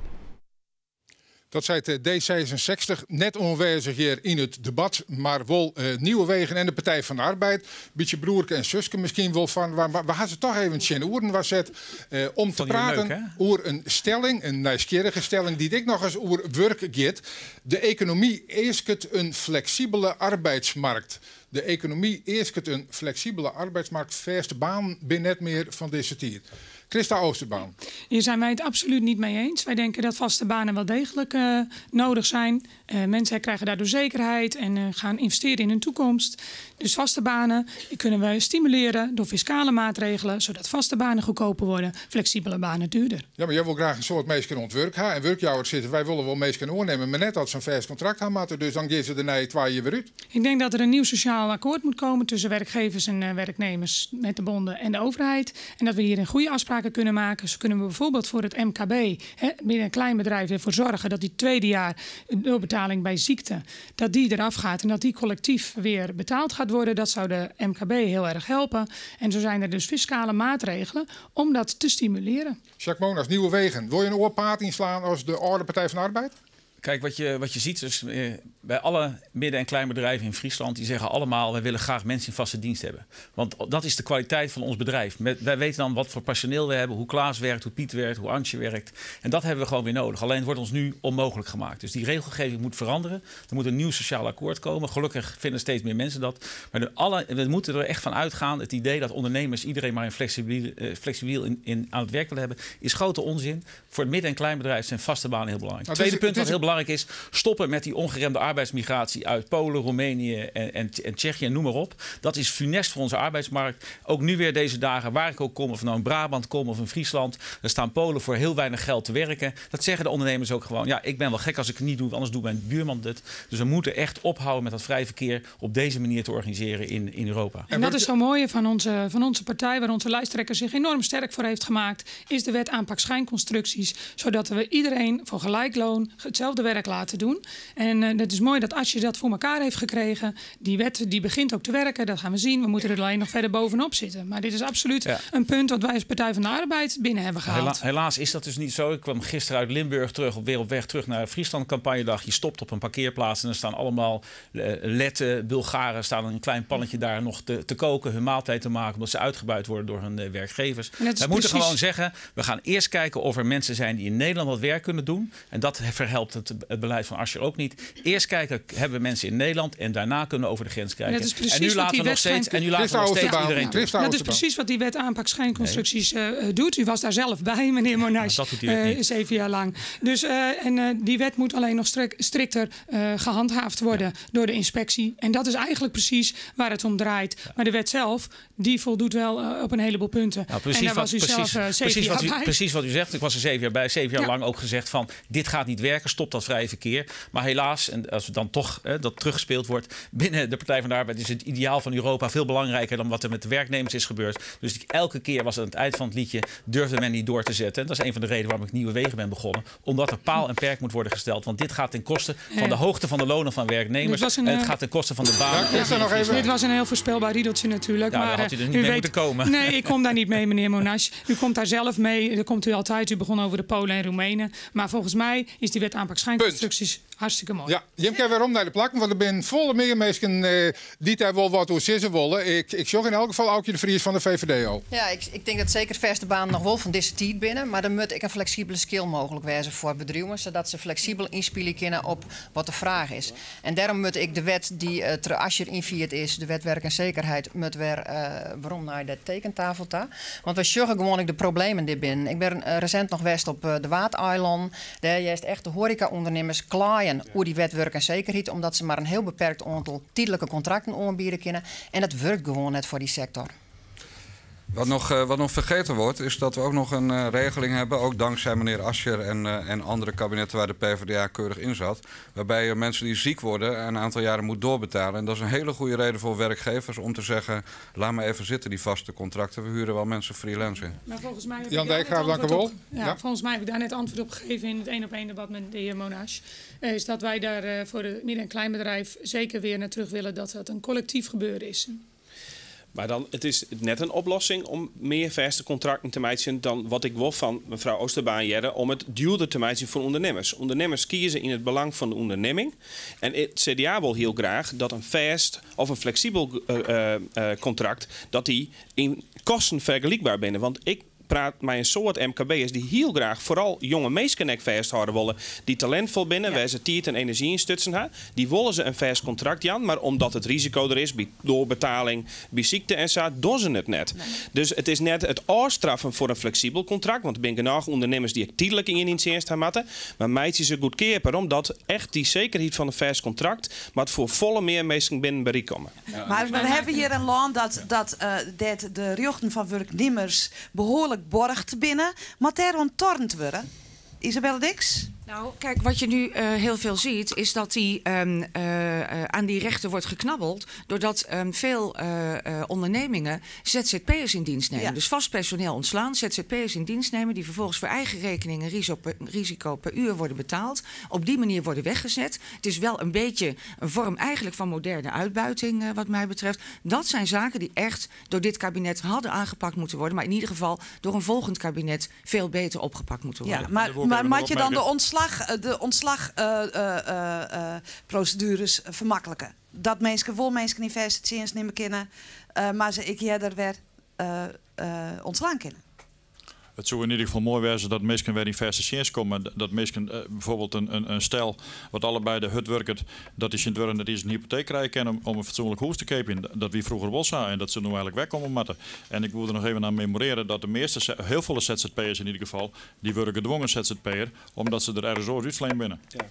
Dat zei het D66, net onwijzig hier in het debat, maar wel Nieuwe Wegen en de Partij van de Arbeid. Beetje broerke en zuske misschien wel van, we hadden ze toch even in oeren was het om te praten over een stelling, een nieuwsgierige stelling die ik nog eens over werk gaat. De economie is het een flexibele arbeidsmarkt. De economie is het een flexibele arbeidsmarkt. Verste baan ben net meer van deze tijd. Christa Oosterbaan. Hier zijn wij het absoluut niet mee eens. Wij denken dat vaste banen wel degelijk nodig zijn. Mensen krijgen daardoor zekerheid en gaan investeren in hun toekomst. Dus vaste banen die kunnen we stimuleren door fiscale maatregelen, zodat vaste banen goedkoper worden, flexibele banen duurder. Ja, maar jij wil graag een soort mensen ontwerk hebben. En werkjouwers zitten, wij willen wel mensen oornemen, maar net als ze een vers contract hebben, dus dan geven ze er na 2 jaar weer uit. Ik denk dat er een nieuw sociaal akkoord moet komen tussen werkgevers en werknemers met de bonden en de overheid. En dat we hier een goede afspraken kunnen maken. Zo kunnen we bijvoorbeeld voor het MKB, binnen een klein bedrijf, ervoor zorgen dat die tweede jaar doorbetaling bij ziekte, dat die eraf gaat en dat die collectief weer betaald gaat worden. Dat zou de MKB heel erg helpen. En zo zijn er dus fiscale maatregelen om dat te stimuleren. Jacques Monas, Nieuwe Wegen. Wil je een oorpaard inslaan als de oude Partij van de Arbeid? Kijk, wat je ziet dus bij alle midden- en kleinbedrijven in Friesland, die zeggen allemaal, wij willen graag mensen in vaste dienst hebben. Want dat is de kwaliteit van ons bedrijf. Wij weten dan wat voor personeel we hebben, hoe Klaas werkt, hoe Piet werkt, hoe Antje werkt. En dat hebben we gewoon weer nodig. Alleen het wordt ons nu onmogelijk gemaakt. Dus die regelgeving moet veranderen. Er moet een nieuw sociaal akkoord komen. Gelukkig vinden steeds meer mensen dat. Maar we moeten er echt van uitgaan. Het idee dat ondernemers iedereen maar flexibel aan het werk willen hebben, is grote onzin. Voor het midden- en kleinbedrijf zijn vaste banen heel belangrijk. Het tweede punt wat heel belangrijk is, stoppen met die ongeremde arbeidsmigratie uit Polen, Roemenië en Tsjechië, noem maar op. Dat is funest voor onze arbeidsmarkt. Ook nu weer deze dagen, waar ik ook kom, of nou in Brabant kom of in Friesland, er staan Polen voor heel weinig geld te werken. Dat zeggen de ondernemers ook gewoon. Ja, ik ben wel gek als ik het niet doe, anders doet mijn buurman het. Dus we moeten echt ophouden met dat vrij verkeer op deze manier te organiseren in Europa. En dat is zo mooi van onze partij, waar onze lijsttrekker zich enorm sterk voor heeft gemaakt, is de wet aanpak schijnconstructies, zodat we iedereen voor gelijk loon hetzelfde werk laten doen. En het is mooi dat Asje dat voor elkaar heeft gekregen. Die wet die begint ook te werken, dat gaan we zien. We moeten er alleen nog verder bovenop zitten. Maar dit is absoluut een punt dat wij als Partij van de Arbeid binnen hebben gehaald. Helaas is dat dus niet zo. Ik kwam gisteren uit Limburg weer op weg terug naar Friesland campagnedag. Je stopt op een parkeerplaats en er staan allemaal Letten, Bulgaren staan een klein pannetje daar nog te koken, hun maaltijd te maken, omdat ze uitgebuit worden door hun werkgevers. Wij moeten gewoon zeggen, we gaan eerst kijken of er mensen zijn die in Nederland wat werk kunnen doen. En dat verhelpt het beleid van Asscher ook niet. Eerst kijken, hebben we mensen in Nederland en daarna kunnen we over de grens kijken. Dat is precies en nu wat laten die we nog steeds, iedereen toe. Dat is precies wat die wet aanpak schijnconstructies doet. U was daar zelf bij, meneer Monash, 7 jaar lang. Dus die wet moet alleen nog strikter gehandhaafd worden door de inspectie. En dat is eigenlijk precies waar het om draait. Maar de wet zelf, die voldoet wel op een heleboel punten. Nou, precies, en daar was u zelf 7 jaar bij. Precies wat u zegt. Ik was er 7 jaar bij. 7 jaar lang ook gezegd van, dit gaat niet werken. Stop dat vrije verkeer. Maar helaas, en als het dan toch dat teruggespeeld wordt binnen de Partij van de Arbeid, is het ideaal van Europa veel belangrijker dan wat er met de werknemers is gebeurd. Dus elke keer was aan het eind van het liedje, durfde men niet door te zetten. En dat is een van de redenen waarom ik Nieuwe Wegen ben begonnen. Omdat er paal en perk moet worden gesteld. Want dit gaat ten koste van de hoogte van de lonen van werknemers. En het gaat ten koste van de baan. Dit was een heel voorspelbaar riedeltje natuurlijk. Ja, maar had u er niet mee moeten komen. Nee, ik kom daar niet mee, meneer Monash. U komt daar zelf mee. Daar komt u altijd. U begon over de Polen en Roemenen. Maar volgens mij is die wet aanpak schijnconstructies hartstikke mooi. Ja, je kan weer om naar de plakken, want er zijn volle meer mensen die daar wel wat door zitten willen. Ik zag in elk geval Aukje de Vries van de VVD. Ja, ik denk dat zeker verste baan nog wel van deze tijd binnen. Maar dan moet ik een flexibele skill mogelijk wezen voor bedrijven, zodat ze flexibel inspelen kunnen op wat de vraag is. En daarom moet ik de wet die als je inviert is, de wet werk en zekerheid, moet weer waarom naar de tekentafel ta. Want we zorgen gewoon de problemen die binnen. Ik ben recent nog geweest op de Waadeiland. Daar is echt de horeca-ondernemers klaaien hoe die wet werk en zekerheid, omdat ze maar een heel beperkt aantal tijdelijke contracten aanbieden kunnen. En dat werkt gewoon net voor die sector. Wat nog vergeten wordt, is dat we ook nog een regeling hebben, ook dankzij meneer Asscher en andere kabinetten waar de PvdA keurig in zat, waarbij je mensen die ziek worden een aantal jaren moet doorbetalen. En dat is een hele goede reden voor werkgevers om te zeggen, laat maar even zitten die vaste contracten, we huren wel mensen freelance in. Maar volgens mij Jan Dijkgraaf, dank u wel. Ja, volgens mij heb ik daar net antwoord op gegeven in het 1-op-1 debat met de heer Monash. Is dat wij daar voor het midden- en kleinbedrijf zeker weer naar terug willen dat het een collectief gebeuren is. Maar dan, het is net een oplossing om meer vaste contracten te maken dan wat ik wil van mevrouw Oosterbaan jaren om het duurder te maken voor ondernemers. Ondernemers kiezen in het belang van de onderneming. En het CDA wil heel graag dat een vast of een flexibel contract, dat die in kosten vergelijkbaar binnen. Want ik praat met een soort MKB'ers die heel graag vooral jonge mensen vasthouden willen. Die talentvol binnen, waar ze tijd en energie in stutsen hebben. Die willen ze een vast contract, Jan. Maar omdat het risico er is, bij doorbetaling, bij ziekte en zo, doen ze het net. Nee. Dus het is net het afstraffen voor een flexibel contract. Want er zijn genoeg ondernemers die tijdelijk in dienst hebben moeten. Maar meidjes ze goed keer omdat echt die zekerheid van een vast contract, maar voor volle meer mensen binnen bereik komen. Ja. Maar we hebben hier een land dat de rechten van werknemers behoorlijk borgt binnen, maar daarom tornt worden. Isabelle Dix? Nou, kijk, wat je nu heel veel ziet, is dat aan die rechten wordt geknabbeld, doordat veel ondernemingen ZZP'ers in dienst nemen. Ja. Dus vast personeel ontslaan, ZZP'ers in dienst nemen, die vervolgens voor eigen rekening een risico per uur worden betaald. Op die manier worden weggezet. Het is wel een beetje een vorm eigenlijk van moderne uitbuiting, wat mij betreft. Dat zijn zaken die echt door dit kabinet hadden aangepakt moeten worden, maar in ieder geval door een volgend kabiet veel beter opgepakt moeten worden. Ja, maar maak je dan de ontslagprocedures vermakkelijken? Dat mensen niet vast nemen kunnen, maar ze eerder weer ontslaan kunnen. Het zou in ieder geval mooi zijn dat mensen weer in vaste chance komen. Dat mensen bijvoorbeeld een stel wat allebei de hut werkt, dat is in het dat is een hypotheek krijgen om een fatsoenlijk huis te kopen. Dat wie vroeger wel zou en dat ze nu eigenlijk wegkomen moeten. En ik wil er nog even aan memoreren dat de meeste, heel veel ZZP'ers in ieder geval, die worden gedwongen ZZP'er, omdat ze er ergens uitsleen binnen. Ja.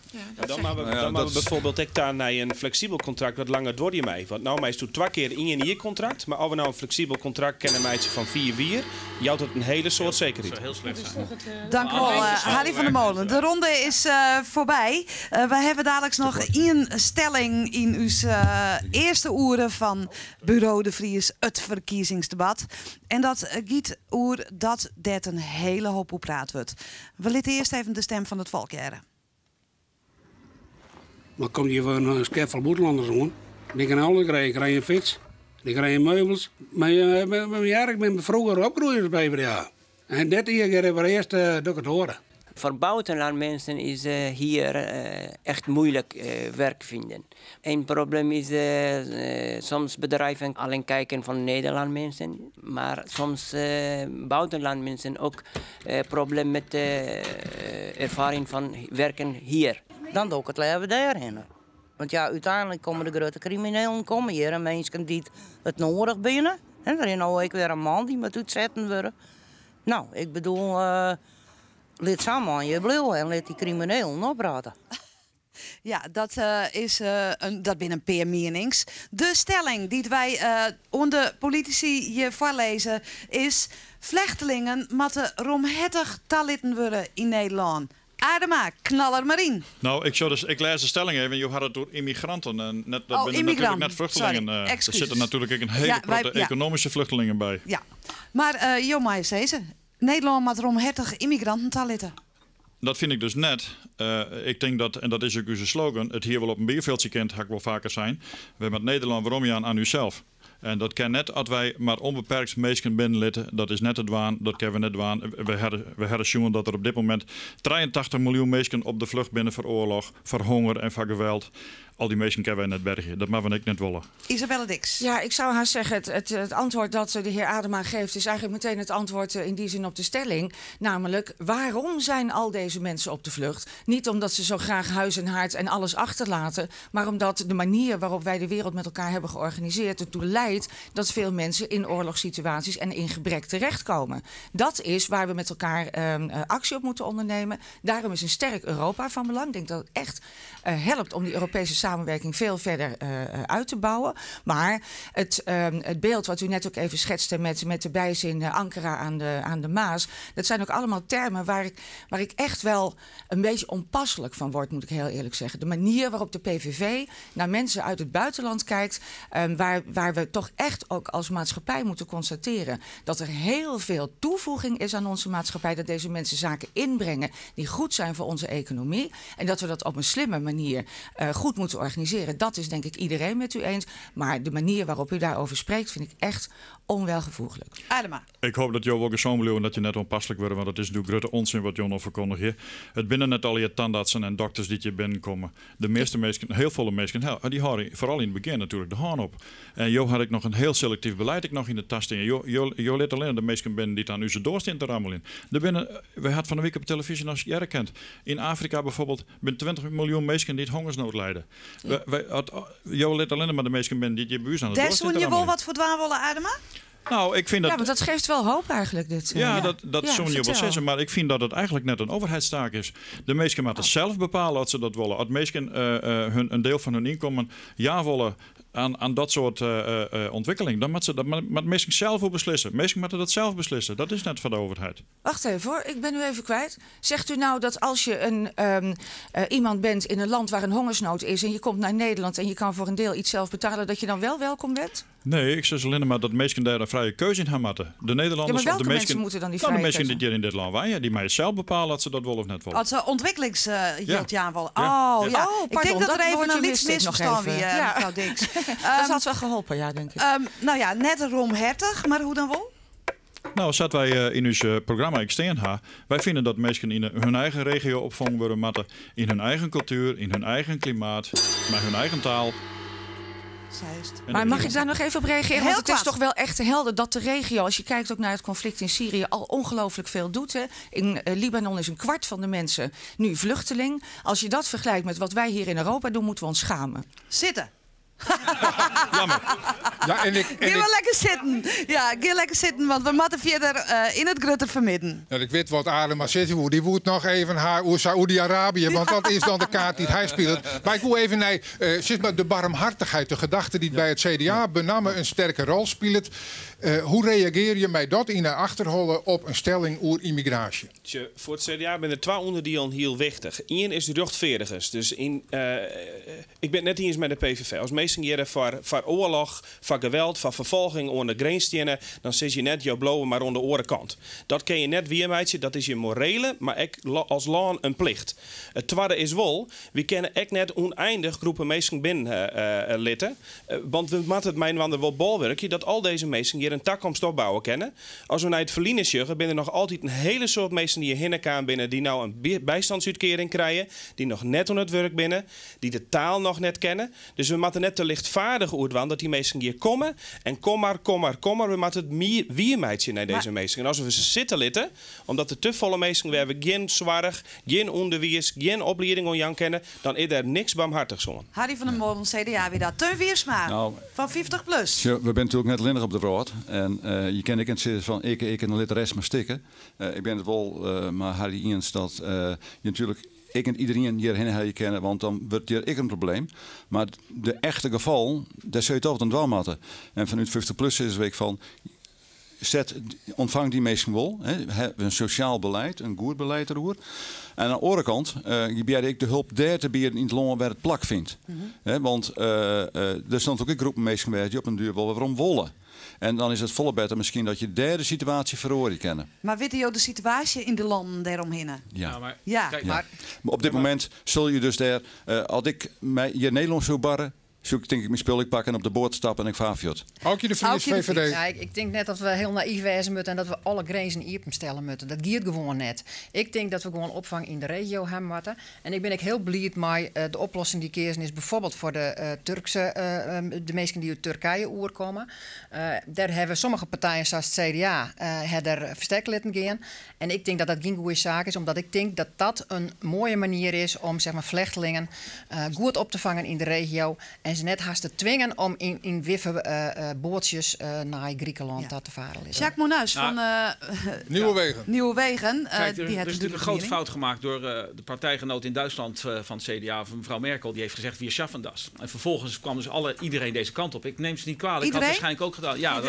Dan maar we bijvoorbeeld ik daar naar een flexibel contract wat langer door je mee. Want nou mij is toen 2 keer in een jaar contract, maar als we nou een flexibel contract kennen meidje van 4 jaar, jouwt het een hele soort zekerheid. Heel slecht. Dank u wel, Harry van der Molen. De ronde is voorbij. We hebben dadelijk nog 1 stelling in uw eerste uren van Bureau de Vries, het verkiezingsdebat. En dat giet oer dat dit een hele hoop hoe praat wordt. We laten eerst even de stem van het volk jaren. Maar komt hier voor een schep van boetelanders om? Die kan alles krijgen. Ik krijg een fiets, die krijg een meubels. Maar ik ben vroeger opgegroeid bij PvdA. En dit hier hebben we eerst door het horen. Voor buitenlandmensen is hier echt moeilijk werk vinden. Een probleem is soms bedrijven alleen kijken van Nederlandmensen, maar soms buitenlandmensen ook probleem met de ervaring van werken hier. Dan doe ik het leven daarheen. Want ja, uiteindelijk komen de grote criminelen komen hier en mensen die het nodig binnen. En er is nou ook weer een man die moet uitzetten worden. Nou, ik bedoel, laat samen aan je blauw en laat die criminelen oppraten. Ja, dat dat binnen een paar menings. De stelling die wij onder politici je voorlezen is: vluchtelingen moeten romhettig talitten worden in Nederland. Adema, knaller Marien. Nou, ik lees de stelling even. Je had het door immigranten. En net, dat zijn immigranten. natuurlijk net vluchtelingen. Er zitten natuurlijk ook een hele grote economische vluchtelingen bij. Ja, maar Jomai deze. Nederland moet romhettig immigranten talitten. Dat vind ik dus net. Ik denk dat, en dat is ook onze slogan, het hier wel op een bierveldje kent, ga ik wel vaker zijn. We met Nederland waarom je aan uzelf. En dat kan net als wij maar onbeperkt mensen binnenlitten. Dat is net het waan. Dat kunnen we net waan. We hadden zien dat er op dit moment 83 miljoen mensen op de vlucht binnen voor oorlog, voor honger en voor geweld. Al die mensen kunnen wij net bergen. Dat mag we niet willen. Isabelle Dix. Ja, ik zou haar zeggen, het antwoord dat de heer Adema geeft is eigenlijk meteen het antwoord in die zin op de stelling. Namelijk, waarom zijn al deze mensen op de vlucht? Niet omdat ze zo graag huis en haard en alles achterlaten, maar omdat de manier waarop wij de wereld met elkaar hebben georganiseerd ertoe leidt dat veel mensen in oorlogssituaties en in gebrek terechtkomen. Dat is waar we met elkaar actie op moeten ondernemen. Daarom is een sterk Europa van belang. Ik denk dat het echt helpt om die Europese samenwerking veel verder uit te bouwen. Maar het beeld wat u net ook even schetste met de bijzin Ankara aan de Maas, dat zijn ook allemaal termen waar ik echt wel een beetje onpasselijk van word, moet ik heel eerlijk zeggen. De manier waarop de PVV naar mensen uit het buitenland kijkt, waar we toch echt ook als maatschappij moeten constateren dat er heel veel toevoeging is aan onze maatschappij, dat deze mensen zaken inbrengen die goed zijn voor onze economie en dat we dat op een slimme manier goed moeten organiseren. Dat is denk ik iedereen met u eens. Maar de manier waarop u daarover spreekt vind ik echt onwelgevoeglijk. Adema. Ik hoop dat jou ook eens en dat je net onpasselijk wordt, want het is natuurlijk grote onzin wat Jon verkondigt hier. Het binnen net al je tandartsen en dokters die je binnenkomen. De meeste mensen, heel veel mensen, die houden vooral in het begin natuurlijk de haan op. En Jo had ik nog een heel selectief beleid nog in de tasting. Jo let alleen de mensen binnen die aan u zijn doorsteen te rammelen. We hadden van de week op televisie als je herkent. In Afrika bijvoorbeeld ben 20 miljoen mensen die het hongersnood lijden. Jo let alleen maar de mensen binnen die je buurs aan het doorsteen te rammelen. Daar je wel wat voor dwaan willen, Adema? Nou, ik vind dat... Ja, want dat geeft wel hoop eigenlijk. Dat zou je wel zeggen, maar ik vind dat het eigenlijk net een overheidstaak is. De mensen moeten zelf bepalen wat ze dat willen. Als mensen een deel van hun inkomen willen aan dat soort ontwikkeling, dan moeten ze dat mensen zelf ook beslissen. Mensen moeten dat zelf beslissen. Dat is net van de overheid. Wacht even hoor, ik ben u even kwijt. Zegt u nou dat als je iemand bent in een land waar een hongersnood is en je komt naar Nederland en je kan voor een deel iets zelf betalen, dat je dan wel welkom bent? Nee, ik zeg alleen maar dat mensen daar een vrije keuze in gaan moeten. De Nederlanders, ja, maar welke de mensen moeten dan die vrije de keuze? mensen die hier in dit land wonen, die mij zelf bepalen dat ze dat willen of net willen. Als ze ontwikkelingshulp willen. Oh, ik denk dat er even een licht misverstand wie, mevrouw Dix. Dat had wel geholpen, ja, denk ik. Nou ja, net romhertig, maar hoe dan wel? Nou, zat wij in ons programma Extern wij vinden dat mensen in hun eigen regio opvangen worden moeten, in hun eigen cultuur, in hun eigen klimaat, met hun eigen taal. Maar mag ik daar nog even op reageren? Want het is toch wel echt helder dat de regio, als je kijkt ook naar het conflict in Syrië, al ongelooflijk veel doet. Hè? In Libanon is 1/4 van de mensen nu vluchteling. Als je dat vergelijkt met wat wij hier in Europa doen, moeten we ons schamen. Zitten. Jammer. Ja, Ga lekker zitten. Ja, ga lekker zitten, want we moeten verder in het grutter vermidden. Ja, ik weet wat Adema zegt, die moet nog even haar Saoedi-Arabië, want dat is dan de kaart die hij speelt. Maar ik wil even naar de barmhartigheid, de gedachte die bij het CDA benamen een sterke rol speelt. Hoe reageer je bij dat in de achterholen op een stelling over immigratie? Voor het CDA zijn er 2 onderdelen heel wichtig. Eén is de rechtvaardigers. Dus ik ben het net eens met de PVV. Als mensen hier voor oorlog, voor geweld, voor vervolging onder de grens, dan zit je net jouw blauwe maar aan de orenkant. Dat ken je net weer, meidje. Dat is je morele, maar ook als land een plicht. Het tweede is wel, we kennen echt net oneindig groepen mensen binnen litten. Want we moeten het mijn wander wel bolwerkje dat al deze mensen hier een takkomst opbouwen kennen. Als we naar het verliezen zeggen, binnen nog altijd een hele soort mensen die hier gaan binnen, die nou een bijstandsuitkering krijgen, die nog net aan het werk binnen, die de taal nog net kennen. Dus we moeten net te lichtvaardig uit, want dat die mensen hier komen en kom maar. We moeten het wie meidje naar deze mensen. En als we ze zitten litten, omdat er te volle mensen we hebben geen zorg, geen onderwijs, geen opleiding om Jan kennen, dan is er niks barmhartigs om. Harry van der Molen, CDA, weer dat. Teun Wiersma, Nou, van 50 plus. Ja, we zijn natuurlijk net linnig op de raad. En je kent ik het van ik en de literares maar stikken. Ik ben het wel, maar Harry eens dat je natuurlijk ik en iedereen hierheen je kennen, want dan wordt hier ik een probleem. Maar de echte geval, daar zou je toch dan wel moeten. En vanuit 50 plus is het week van ontvang die mensen wel. Een sociaal beleid, een goed beleid erover. En aan de andere kant, bied ik de hulp daar te bieden in het land waar het plak vindt. Want er staan ook groepen mensen die op een duur wel waarom willen. En dan is het volle beter misschien dat je daar de situatie verhoren kennen. Maar weet je de situatie in de landen daaromheen? Ja. Maar op dit moment zul je dus daar, als ik mij hier Nederlands zou barren, zoek ik denk ik mijn spul ik pakken en op de boord stappen en ik vaarfjot. Aukje de Vries, VVD. Ja, ik denk net dat we heel naïef wezen moeten en dat we alle grenzen iepen stellen moeten. Dat gaat gewoon net. Ik denk dat we gewoon opvang in de regio hebben moeten. En ik ben ook heel blij met de oplossing die kiezen is bijvoorbeeld voor de Turkse, de mensen die uit Turkije oerkomen. Daar hebben sommige partijen zoals het CDA er verstek laten gaan. En ik denk dat dat geen goede zaak is, omdat ik denk dat dat een mooie manier is om zeg maar vluchtelingen goed op te vangen in de regio. En ze net haast te dwingen om in wiffe bootjes naar Griekenland te varen. Jacques Monuis van Nieuwe Wegen. Kijk, er is natuurlijk een grote fout gemaakt door de partijgenoot in Duitsland van het CDA, van mevrouw Merkel. Die heeft gezegd, wir schaffen das. En vervolgens kwam dus iedereen deze kant op. Ik neem ze niet kwalijk. Ik had waarschijnlijk ook gedaan. Ja,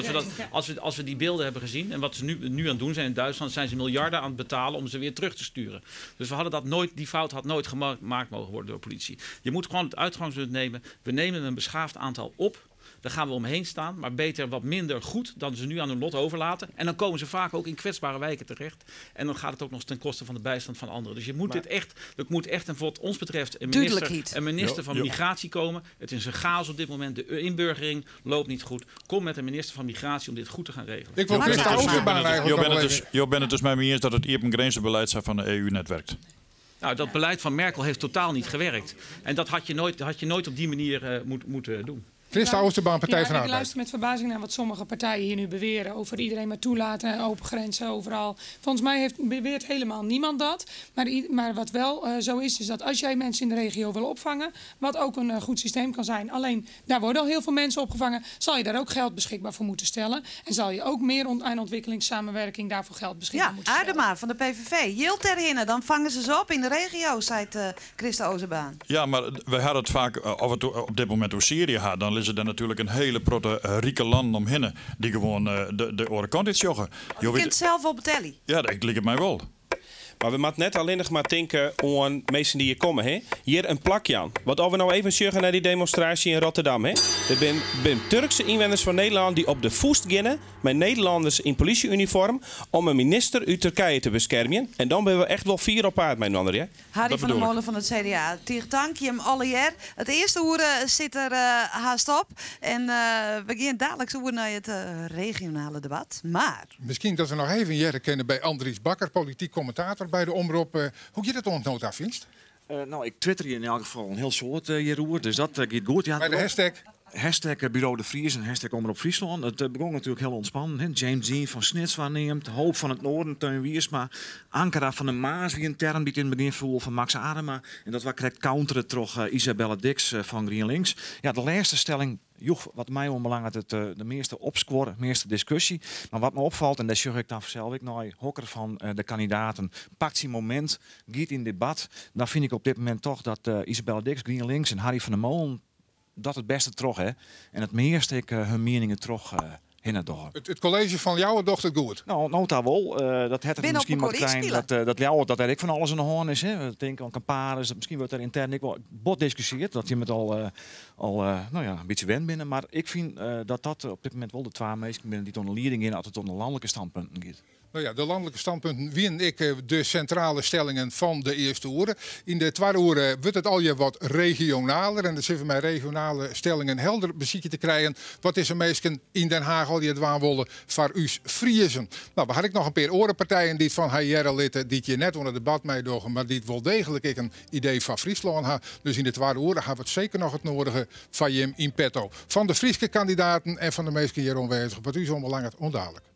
als we die beelden hebben gezien en wat ze nu aan het doen zijn in Duitsland, zijn ze miljarden aan het betalen om ze weer terug te sturen. Dus we hadden dat nooit, die fout had nooit gemaakt mogen worden door de politie. Je moet gewoon het uitgangspunt nemen. We nemen een beschaafd aantal op. Daar gaan we omheen staan, maar beter wat minder goed dan ze nu aan hun lot overlaten. En dan komen ze vaak ook in kwetsbare wijken terecht. En dan gaat het ook nog ten koste van de bijstand van anderen. Dus je moet er moet echt, en wat ons betreft, een minister van Migratie komen. Het is een chaos op dit moment. De inburgering loopt niet goed. Kom met een minister van Migratie om dit goed te gaan regelen. Ik wil Christa Oosterbaan eigenlijk. Je bent het dus met me eens dat het iepen grenzenbeleid van de EU net werkt. Nou, dat beleid van Merkel heeft totaal niet gewerkt. En dat had je nooit op die manier moeten doen. Christa Oosterbaan, Partij van Ik Arbeid. luister met verbazing naar wat sommige partijen hier nu beweren. Over iedereen maar toelaten, open grenzen overal. Volgens mij beweert helemaal niemand dat. Maar wat wel zo is dat als jij mensen in de regio wil opvangen, wat ook een goed systeem kan zijn. Alleen, daar worden al heel veel mensen opgevangen. Zal je daar ook geld beschikbaar voor moeten stellen. En zal je ook meer aan ontwikkelingssamenwerking daarvoor geld beschikbaar moeten stellen. Adema van de PVV. Jilt terhinnen, dan vangen ze ze op in de regio, zei Christa Oosterbaan. Ja, maar we hadden het vaak of het op dit moment door Syrië gaat. Dan is er natuurlijk een hele protte rieke land omheen die gewoon de oren kant iets joggen. Je kunt het zelf op tellen. Ja, dat ligt het mij wel. Maar we moeten net alleen nog maar denken aan mensen die hier komen. Hè? Hier een plakje aan. Wat als we nou even zeggen naar die demonstratie in Rotterdam. Hè? Er zijn Turkse inwoners van Nederland die op de voest beginnen met Nederlanders in politieuniform om een minister uit Turkije te beschermen. En dan ben we echt wel vier op aard met een ander. Harry van der Molen van het CDA. Tegen dank je hem alle jaar. Het eerste hoeren zit er haast op. En we gaan dadelijk zo naar het regionale debat. Maar misschien dat we nog even jaren kennen bij Andries Bakker, politiek commentator bij de omroep. Hoe je dat ontnota vindt? Nou, ik twitter hier in elk geval een heel soort Jeroen. Dus dat gaat goed. Ja, bij de hashtag? Hashtag Bureau de Vries en hashtag Omroep Friesland. Het begon natuurlijk heel ontspannen. Hè? James Dean van Snits waarneemt. Hoop van het Noorden, Teun Wiersma. Ankara van de Maas, wie een term die in het begin voelde van Max Adema. En dat was correct counteren toch Isabelle Dix van GroenLinks. Ja, de laatste stelling, joh, wat mij onbelangrijk de meeste opscore, de meeste discussie. Maar wat me opvalt, en dat zeg ik dan zelf, ik naar hokker van de kandidaten, pakt zijn moment, giet in debat. Dan vind ik op dit moment toch dat Isabelle Dix, GroenLinks en Harry van der Molen dat het beste trog, hè. En het meeste ik hun meningen trog door. Het college van jouw dochter goed? Nou, nota wel. Dat het er misschien wat klein. Dat jouw dat er ik van alles in de hoorn is. Hè. We denken aan campares. Misschien wordt er intern ik wel bot discussieerd. Dat je met al een beetje wend binnen. Maar ik vind dat op dit moment wel de twee meesten binnen die tot een leiding in als het om de landelijke standpunten gaat. Nou ja, de landelijke standpunten win ik de centrale stellingen van de eerste uren. In de tweede uren wordt het al je wat regionaler. En dan zitten we met regionale stellingen helder beziekje te krijgen. Wat is er meestal in Den Haag al je het willen voor us Friesen? Nou, we hadden nog een paar orenpartijen die van Jere litten die je net onder het debat meedogen, maar die wel degelijk ik een idee van Friesland had. Dus in de tweede uren hebben we het zeker nog het nodige van Jim in petto. Van de Friese kandidaten en van de meesten hier aanwezig. Wat u zo belangrijk onduidelijk.